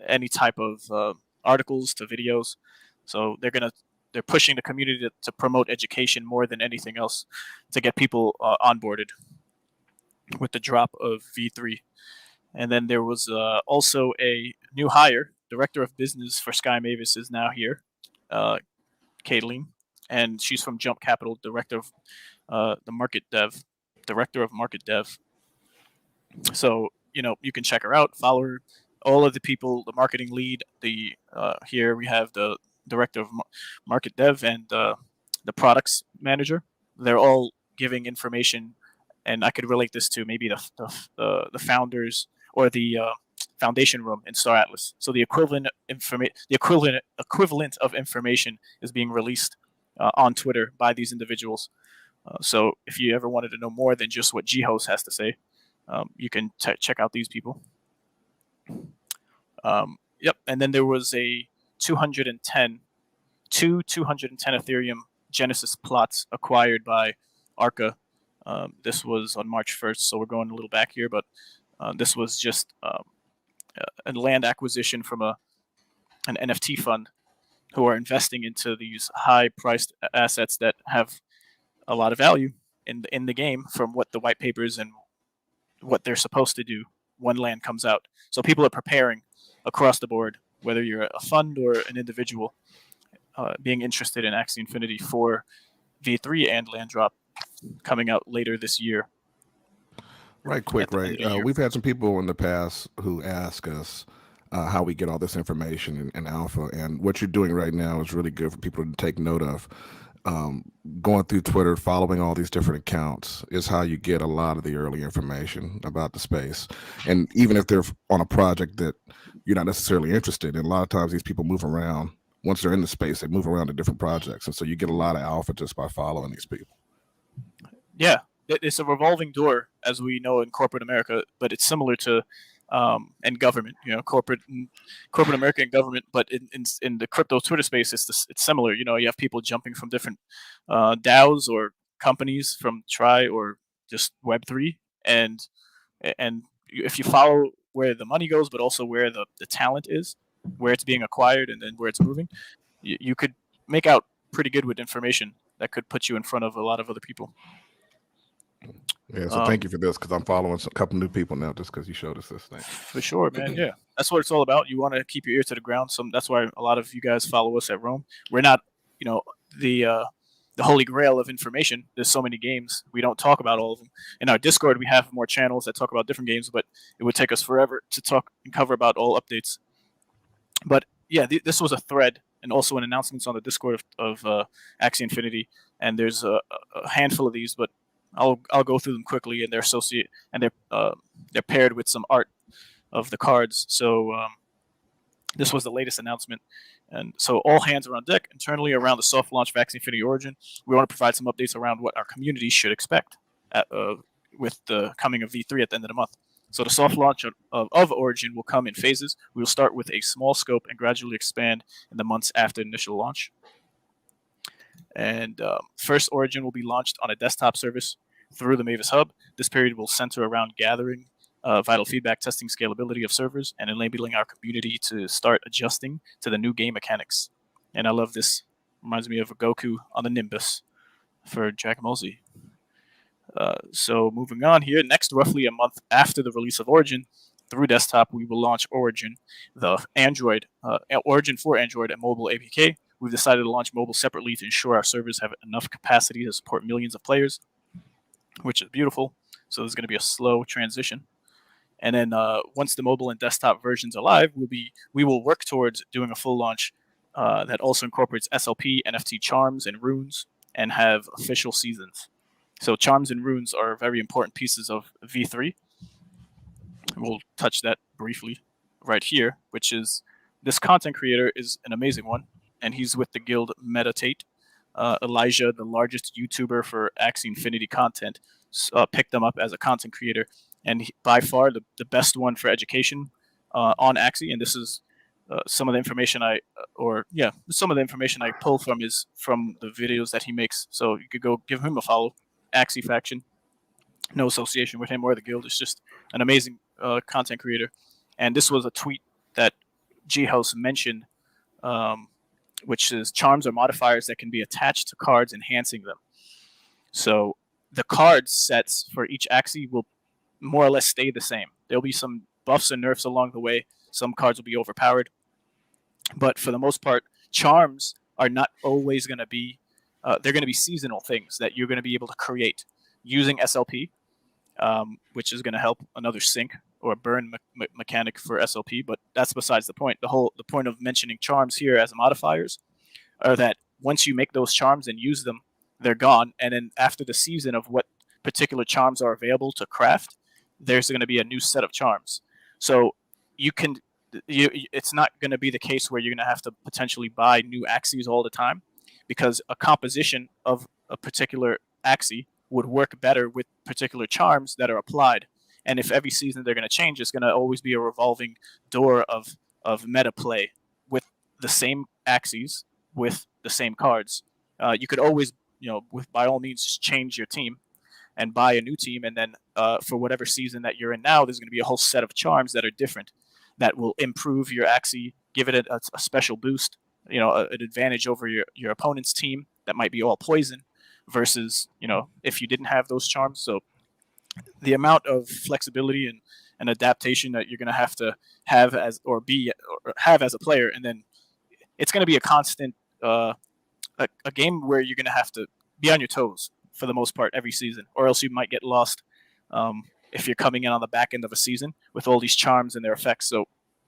any type of articles to videos. So they're pushing the community to promote education more than anything else to get people onboarded with the drop of V3. And then there was also a new hire. Director of business for Sky Mavis is now here, Caitlin, and she's from Jump Capital, director of director of market dev. So you can check her out, follow her. All of the people, the marketing lead, here we have the director of market dev and the products manager. They're all giving information, and I could relate this to maybe the founders or the foundation room in Star Atlas. So the equivalent of information is being released on Twitter by these individuals. So if you ever wanted to know more than just what G-Host has to say, you can check out these people. Yep, and then there was a 210 Ethereum Genesis plots acquired by Arca. This was on March 1st, so we're going a little back here, but this was just a land acquisition from an NFT fund who are investing into these high-priced assets that have a lot of value in the game from what the white papers and what they're supposed to do when land comes out. So people are preparing across the board, whether you're a fund or an individual, being interested in Axie Infinity for V3 and land drop coming out later this year. Right, quick, right. We've had some people in the past who ask us how we get all this information in alpha, and what you're doing right now is really good for people to take note of. Going through Twitter, following all these different accounts is how you get a lot of the early information about the space. And even if they're on a project that you're not necessarily interested in, a lot of times these people move around. Once they're in the space, they move around to different projects, and so you get a lot of alpha just by following these people. Yeah, it's a revolving door, as we know in corporate America, but it's similar to and government, corporate America and government. But in the crypto Twitter space, it's similar. You have people jumping from different DAOs or companies from Try or just Web3, and if you follow where the money goes, but also where the talent is, where it's being acquired, and then where it's moving, you could make out pretty good with information that could put you in front of a lot of other people. Yeah, so thank you for this, because I'm following a couple new people now just because you showed us this thing. For sure, man. Yeah, that's what it's all about. You want to keep your ear to the ground. So that's why a lot of you guys follow us at Rome. We're not, the holy grail of information. There's so many games. We don't talk about all of them. In our Discord, we have more channels that talk about different games, but it would take us forever to talk and cover about all updates. But yeah, this was a thread and also an announcements on the Discord of Axie Infinity, and there's a handful of these, but I'll go through them quickly, and they're paired with some art of the cards. So this was the latest announcement, and so all hands are on deck internally around the soft launch of Axie Infinity Origin. We want to provide some updates around what our community should expect with the coming of V3 at the end of the month. So the soft launch of Origin will come in phases. We will start with a small scope and gradually expand in the months after initial launch. And first, Origin will be launched on a desktop service through the Mavis Hub. This period will center around gathering vital feedback, testing scalability of servers, and enabling our community to start adjusting to the new game mechanics. And I love this. Reminds me of a Goku on the Nimbus for Dragon Ball Z. So moving on here, next, roughly a month after the release of Origin, through desktop, we will launch Origin, the Origin for Android and mobile APK. We've decided to launch mobile separately to ensure our servers have enough capacity to support millions of players, which is beautiful. So there's going to be a slow transition. And then once the mobile and desktop versions are live, we will work towards doing a full launch that also incorporates SLP, NFT charms, and runes, and have official seasons. So charms and runes are very important pieces of V3. We'll touch that briefly right here, which is this content creator is an amazing one, and he's with the guild Meditate. Elijah, the largest YouTuber for Axie Infinity content, picked them up as a content creator, and by far the best one for education on Axie. And this is some of the information some of the information I pull from the videos that he makes. So you could go give him a follow. ONI Faction, no association with him or the guild. It's just an amazing content creator. And this was a tweet that G House mentioned, which is charms or modifiers that can be attached to cards, enhancing them. So the card sets for each Axie will more or less stay the same. There'll be some buffs and nerfs along the way. Some cards will be overpowered. But for the most part, charms are not always going to be, they're going to be seasonal things that you're going to be able to create using SLP, which is going to help another sync or burn mechanic for SLP. But that's besides the point. The point of mentioning charms here as modifiers are that once you make those charms and use them, they're gone. And then after the season of what particular charms are available to craft, there's going to be a new set of charms. So it's not going to be the case where you're going to have to potentially buy new Axies all the time, because a composition of a particular Axie would work better with particular charms that are applied. And if every season they're going to change, it's going to always be a revolving door of meta play with the same Axies with the same cards. You could always, by all means, change your team and buy a new team, and then for whatever season that you're in now, there's going to be a whole set of charms that are different that will improve your Axie, give it a special boost, an advantage over your opponent's team that might be all poison versus, if you didn't have those charms. So the amount of flexibility and adaptation that you're going to have as a player, and then it's going to be a constant a game where you're going to have to be on your toes for the most part every season, or else you might get lost if you're coming in on the back end of a season with all these charms and their effects. So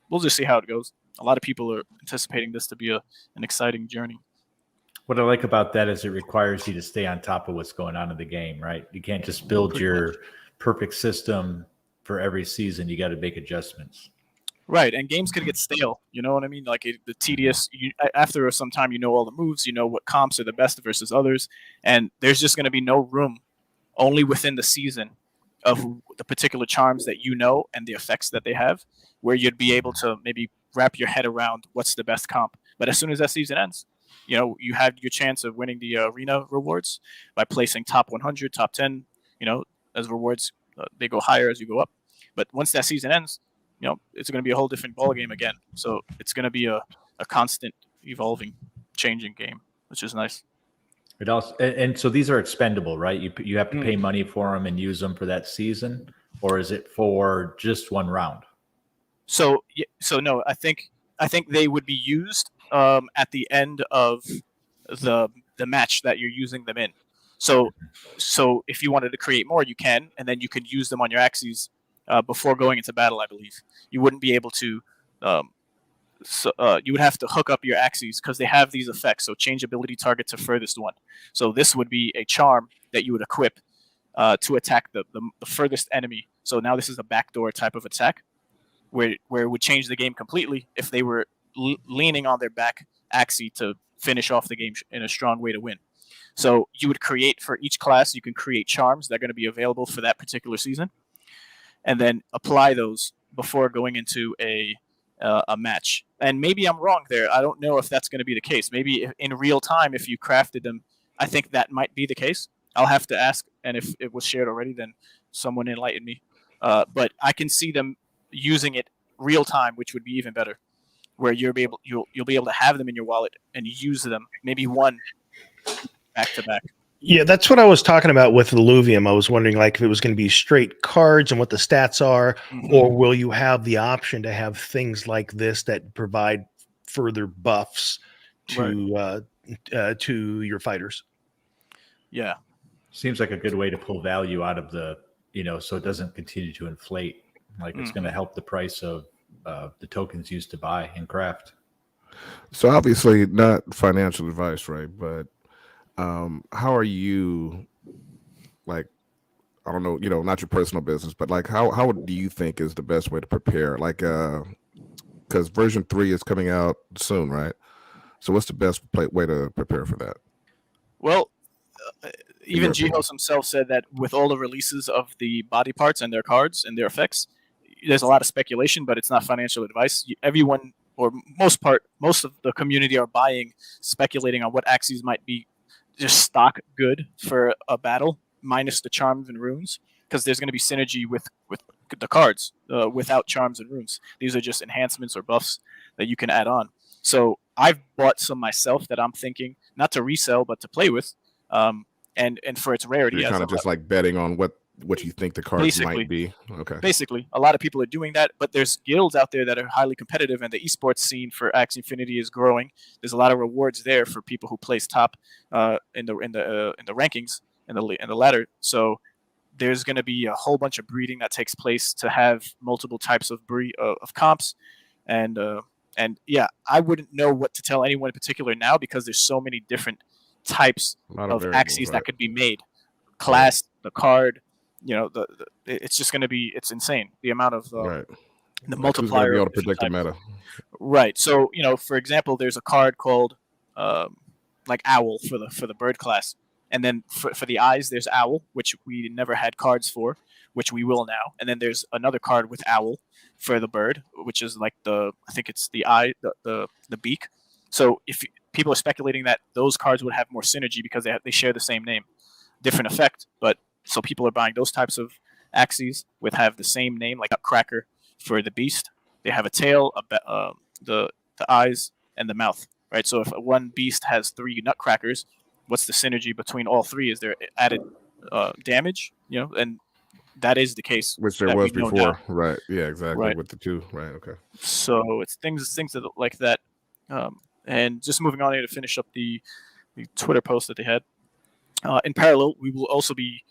we'll just see how it goes. A lot of people are anticipating this to be an exciting journey. What I like about that is it requires you to stay on top of what's going on in the game, right? You can't just build your perfect system for every season. You got to make adjustments. Right, and games could get stale. You know what I mean? Like the tedious. After some time, you know all the moves. You know what comps are the best versus others, and there's just going to be no room, only within the season, of the particular charms that you know and the effects that they have, where you'd be able to maybe wrap your head around what's the best comp. But as soon as that season ends, you have your chance of winning the arena rewards by placing top 100, top 10. As rewards, they go higher as you go up. But once that season ends, it's going to be a whole different ballgame again. So it's going to be a constant evolving, changing game, which is nice. It also, and so these are expendable, right? You have to pay money for them and use them for that season, or is it for just one round? So no, I think they would be used at the end of the match that you're using them in. So if you wanted to create more, you can, and then you could use them on your Axies before going into battle. I believe you wouldn't be able to. You would have to hook up your Axies because they have these effects. So change ability target to furthest one. So this would be a charm that you would equip to attack the furthest enemy. So now this is a backdoor type of attack where it would change the game completely if they were leaning on their back Axie to finish off the game in a strong way to win. So you would create for each class, you can create charms that are going to be available for that particular season, and then apply those before going into a match. And maybe I'm wrong there. I don't know if that's going to be the case. Maybe in real time, if you crafted them, I think that might be the case. I'll have to ask, and if it was shared already, then someone enlighten me. But I can see them using it real time, which would be even better, where you'll be able to have them in your wallet and use them, maybe one back to back. Yeah, that's what I was talking about with Illuvium. I was wondering if it was going to be straight cards and what the stats are, or will you have the option to have things like this that provide further buffs to your fighters? Yeah. Seems like a good way to pull value out of the, so it doesn't continue to inflate. Like it's going to help the price of the tokens used to buy and craft. So obviously not financial advice, right? But how are you, like, I don't know, not your personal business, but like how do you think is the best way to prepare? Like because version 3 is coming out soon, right? So what's the best way to prepare for that, Well, in your even opinion? G-Host himself said that with all the releases of the body parts and their cards and their effects, there's a lot of speculation, but it's not financial advice. Everyone, or most of the community are buying, speculating on what axes might be just stock good for a battle, minus the charms and runes, because there's going to be synergy with the cards without charms and runes. These are just enhancements or buffs that you can add on. So I've bought some myself that I'm thinking not to resell, but to play with. Um, and for its So rarity, you're as kind a of just like betting on what you think the cards might basically be. Okay. basically a lot of people are doing that, but there's guilds out there that are highly competitive, and the esports scene for Axie Infinity is growing. There's a lot of rewards there for people who place top in the rankings in the ladder. So there's going to be a whole bunch of breeding that takes place to have multiple types of of comps, and yeah, I wouldn't know what to tell anyone in particular now because there's so many different types A lot of of variables, axes right? that could be made. Class, the card, it's just going to be, it's insane the amount of Right. the Like who's going to multiplier be of able to different predict the types. meta? Right. So for example, there's a card called like Owl for the bird class, and then for the eyes, there's Owl, which we never had cards for, which we will now. And then there's another card with Owl for the bird, which is like I think it's the eye, the beak. So if people are speculating that those cards would have more synergy because they share the same name, different effect, but so people are buying those types of axes with have the same name, like a cracker for the beast. They have a tail, the eyes, and the mouth. Right. So if one beast has three nutcrackers, what's the synergy between all three? Is there added damage? And that is the case Which there that we was know now. before, right? Yeah, exactly. Right. With the two, right? Okay. So it's things like that. And just moving on here to finish up the Twitter post that they had. In parallel, we will also be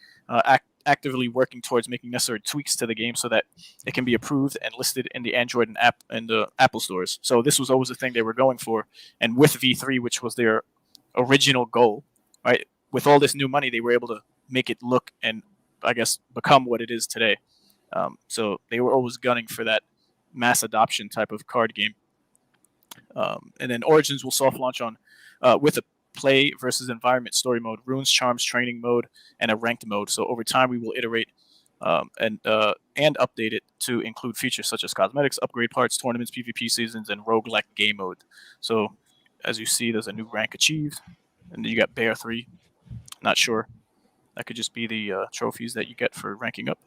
actively working towards making necessary tweaks to the game so that it can be approved and listed in the Android and the Apple stores. So this was always the thing they were going for, and with V3, which was their original goal, right? With all this new money, they were able to make it look and I guess become what it is today. So they were always gunning for that mass adoption type of card game. And then Origins will soft launch on with a play versus environment story mode, runes, charms, training mode, and a ranked mode. So over time, we will iterate and update it to include features such as cosmetics, upgrade parts, tournaments, PvP seasons, and roguelike game mode. So as you see, there's a new rank achieved, and then you got Bear 3. Not sure. That could just be the trophies that you get for ranking up.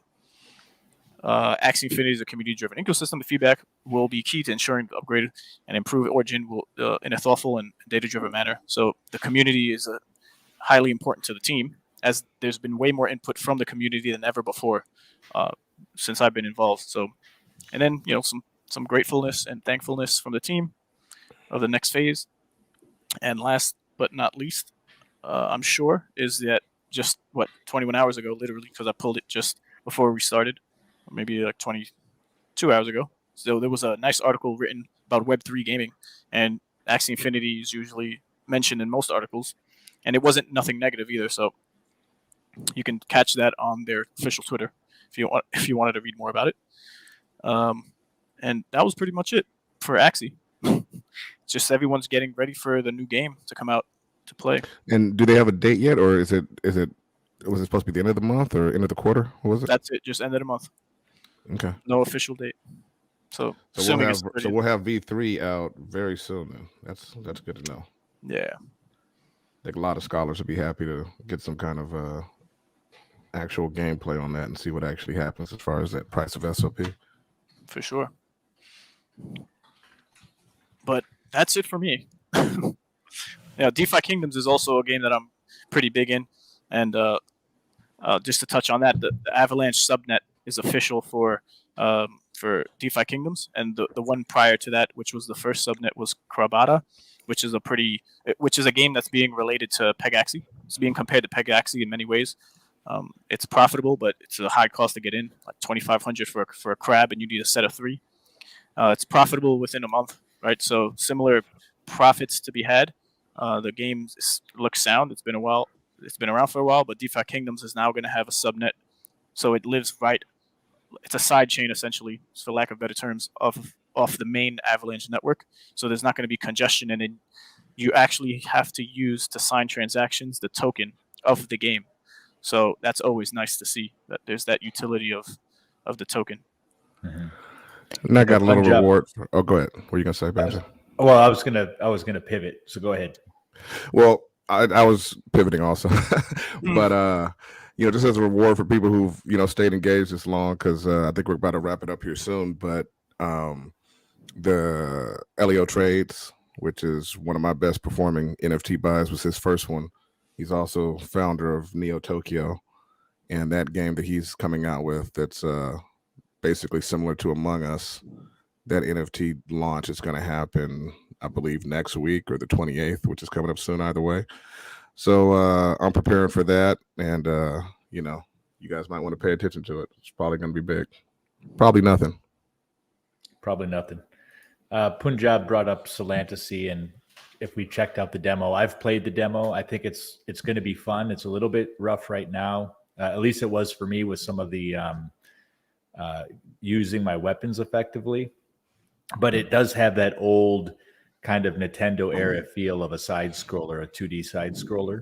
Axie Infinity is a community-driven ecosystem. The feedback will be key to ensuring the upgrade and improve Origin in a thoughtful and data-driven manner. So the community is highly important to the team, as there's been way more input from the community than ever before since I've been involved. So, and then some gratefulness and thankfulness from the team of the next phase. And last but not least, I'm sure, is that just 21 hours ago, literally, because I pulled it just before we started, or maybe like 22 hours ago. So there was a nice article written about Web3 gaming, and Axie Infinity is usually mentioned in most articles, and it wasn't nothing negative either. So you can catch that on their official Twitter if you wanted to read more about it. And that was pretty much it for Axie. Just everyone's getting ready for the new game to come out to play. And do they have a date yet, or was it supposed to be the end of the month or end of the quarter? What was it? That's it. Just end of the month. Okay. No official date. So we'll have V3 out very soon. Then that's good to know. Yeah. I think a lot of scholars would be happy to get some kind of actual gameplay on that and see what actually happens as far as that price of SOP. For sure. But that's it for me. DeFi Kingdoms is also a game that I'm pretty big in, and just to touch on that, the Avalanche subnet is official for DeFi Kingdoms, and the one prior to that, which was the first subnet, was Krabata, which is a game that's being related to Pegaxi. It's being compared to Pegaxi in many ways. It's profitable, but it's a high cost to get in, like $2,500 for a crab, and you need a set of 3. It's profitable within a month, right? So similar profits to be had. The game looks sound. It's been a while. It's been around for a while, but DeFi Kingdoms is now going to have a subnet, so it lives right. It's a side chain essentially, for lack of better terms, off the main Avalanche network. So there's not going to be congestion, and then you actually have to use to sign transactions the token of the game. So that's always nice to see that there's that utility of the token. Mm-hmm. And I got a little reward. Oh, go ahead. What are you gonna say, Benji? Well, I was gonna pivot. So go ahead. Well, I was pivoting also, but just as a reward for people who've stayed engaged this long, because I think we're about to wrap it up here soon. But the Leo Trades, which is one of my best performing NFT buys, was his first one. He's also founder of Neo Tokyo, and that game that he's coming out with that's basically similar to Among Us. That NFT launch is going to happen, I believe, next week or the 28th, which is coming up soon either way. So I'm preparing for that, and you guys might want to pay attention to it. It's probably going to be big. Probably nothing. Punjab brought up Solantasy, and if we checked out the demo, I've played the demo. I think it's going to be fun. It's a little bit rough right now. At least it was for me with some of the using my weapons effectively. But it does have that old kind of Nintendo era feel of a side scroller, a 2D side scroller.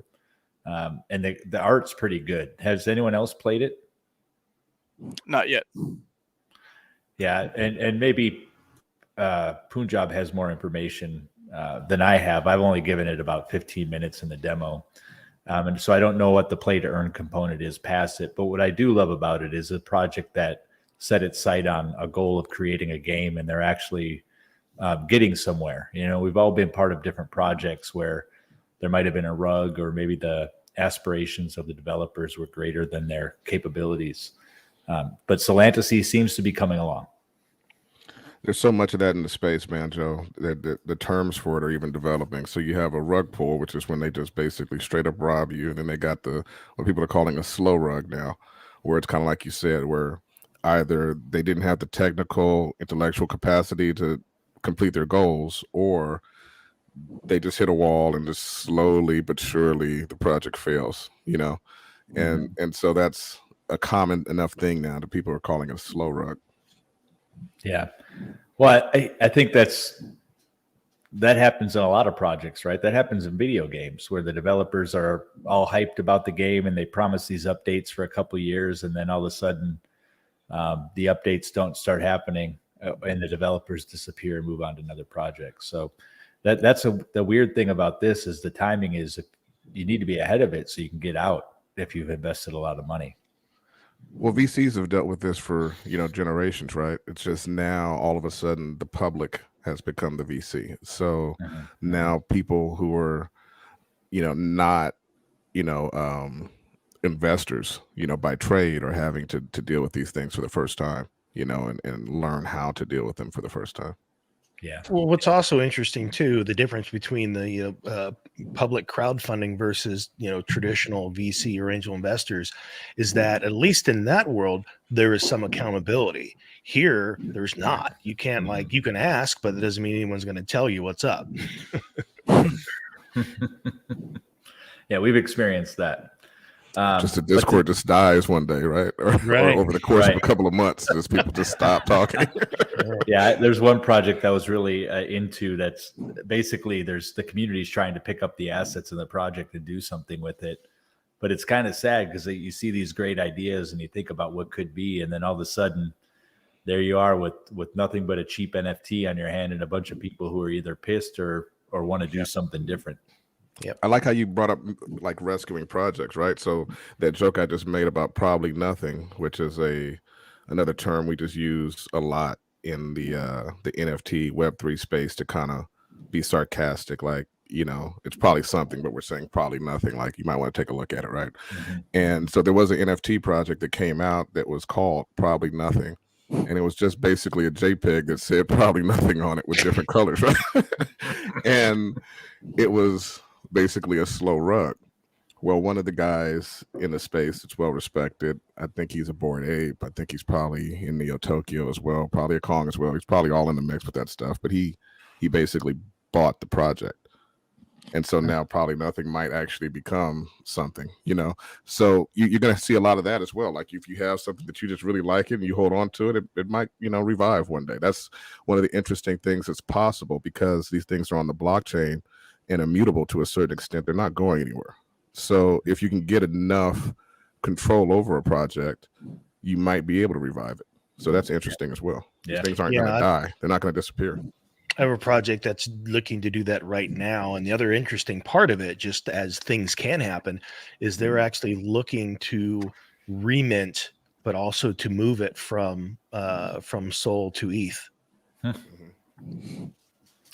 And the art's pretty good. Has anyone else played it? Not yet. Yeah, and maybe Punjab has more information than I have. I've only given it about 15 minutes in the demo. And so I don't know what the play to earn component is past it. But what I do love about it is a project that set its sight on a goal of creating a game, and they're actually getting somewhere. We've all been part of different projects where there might have been a rug, or maybe the aspirations of the developers were greater than their capabilities. But Solantasy seems to be coming along. There's so much of that in the space, man, Joe, that the terms for it are even developing. So you have a rug pull, which is when they just basically straight up rob you. And then they got what people are calling a slow rug now, where it's kind of like you said, where either they didn't have the technical, intellectual capacity to complete their goals, or they just hit a wall and just slowly but surely the project fails, and so that's a common enough thing now that people are calling it a slow rug. Yeah. Well, I think that happens in a lot of projects, right? That happens in video games where the developers are all hyped about the game and they promise these updates for a couple of years, and then all of a sudden the updates don't start happening and the developers disappear and move on to another project. So that's the weird thing about this is the timing is you need to be ahead of it so you can get out if you've invested a lot of money. Well, VCs have dealt with this for generations, right? It's just now all of a sudden the public has become the VC. So now people who are not investors by trade are having to deal with these things for the first time, and learn how to deal with them for the first time. Yeah. Well, what's also interesting too, the difference between the public crowdfunding versus traditional VC or angel investors, is that at least in that world there is some accountability. Here, there's not. You can't you can ask, but it doesn't mean anyone's going to tell you what's up. Yeah, we've experienced that. Just the Discord just dies one day, right? Or over the course of a couple of months, just people just stop talking. Yeah, there's one project that was really into that's basically the community's trying to pick up the assets in the project and do something with it. But it's kind of sad because you see these great ideas and you think about what could be, and then all of a sudden there you are with nothing but a cheap NFT on your hand and a bunch of people who are either pissed or want to do something different. Yeah, I like how you brought up rescuing projects, right? So that joke I just made about probably nothing, which is another term we just use a lot in the NFT Web3 space to kind of be sarcastic, it's probably something, but we're saying probably nothing. Like you might want to take a look at it, right? And so there was an NFT project that came out that was called Probably Nothing. And it was just basically a JPEG that said probably nothing on it with different colors, right? And it was basically a slow rug. Well, one of the guys in the space that's well respected, I think he's a Bored Ape. I think he's probably in Neo Tokyo as well, probably a Kong as well. He's probably all in the mix with that stuff. But he he basically bought the project. And so now probably nothing might actually become something, you know. So you're going to see a lot of that as well. Like if you have something that you just really like it and you hold on to it, it might, you know, revive one day. That's one of the interesting things that's possible because these things are on the blockchain and immutable to a certain extent. They're not going anywhere. So if you can get enough control over a project, you might be able to revive it. So that's interesting as well. These things aren't going to die. They're not going to disappear. I have a project that's looking to do that right now. And the other interesting part of it, just as things can happen, is they're actually looking to remint, but also to move it from Sol to ETH.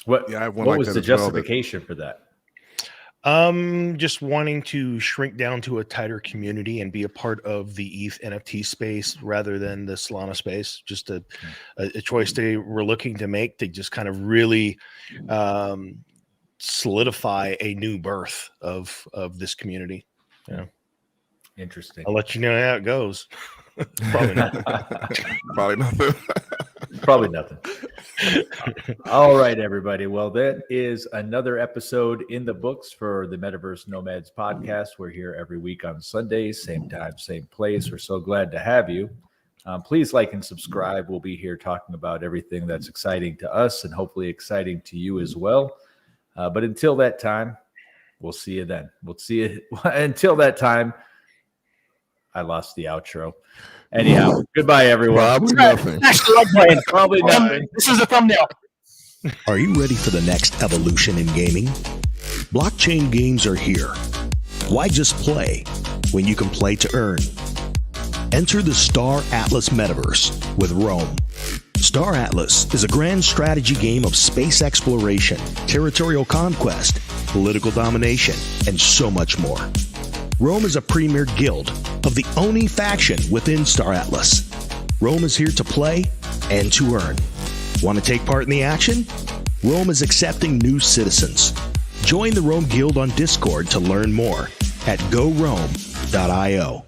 What like was that the as well, justification for that? Just wanting to shrink down to a tighter community and be a part of the ETH NFT space rather than the Solana space. Just a choice they were looking to make to just kind of really solidify a new birth of this community. Yeah. Interesting. I'll let you know how it goes. Probably not. Probably nothing. Probably nothing. All right, everybody. Well, that is another episode in the books for the Metaverse Nomads podcast. We're here every week on Sundays, same time, same place. We're so glad to have you. Please like and subscribe. We'll be here talking about everything that's exciting to us and hopefully exciting to you as well. But until that time, we'll see you then. We'll see you until that time. I lost the outro. Anyhow, goodbye, everyone. Probably nothing. Probably nothing. This is a thumbnail. Are you ready for the next evolution in gaming? Blockchain games are here. Why just play when you can play to earn? Enter the Star Atlas Metaverse with Rome. Star Atlas is a grand strategy game of space exploration, territorial conquest, political domination, and so much more. Rome is a premier guild of the ONI Faction within Star Atlas. Rome is here to play and to earn. Want to take part in the action? Rome is accepting new citizens. Join the Rome Guild on Discord to learn more at gorome.io.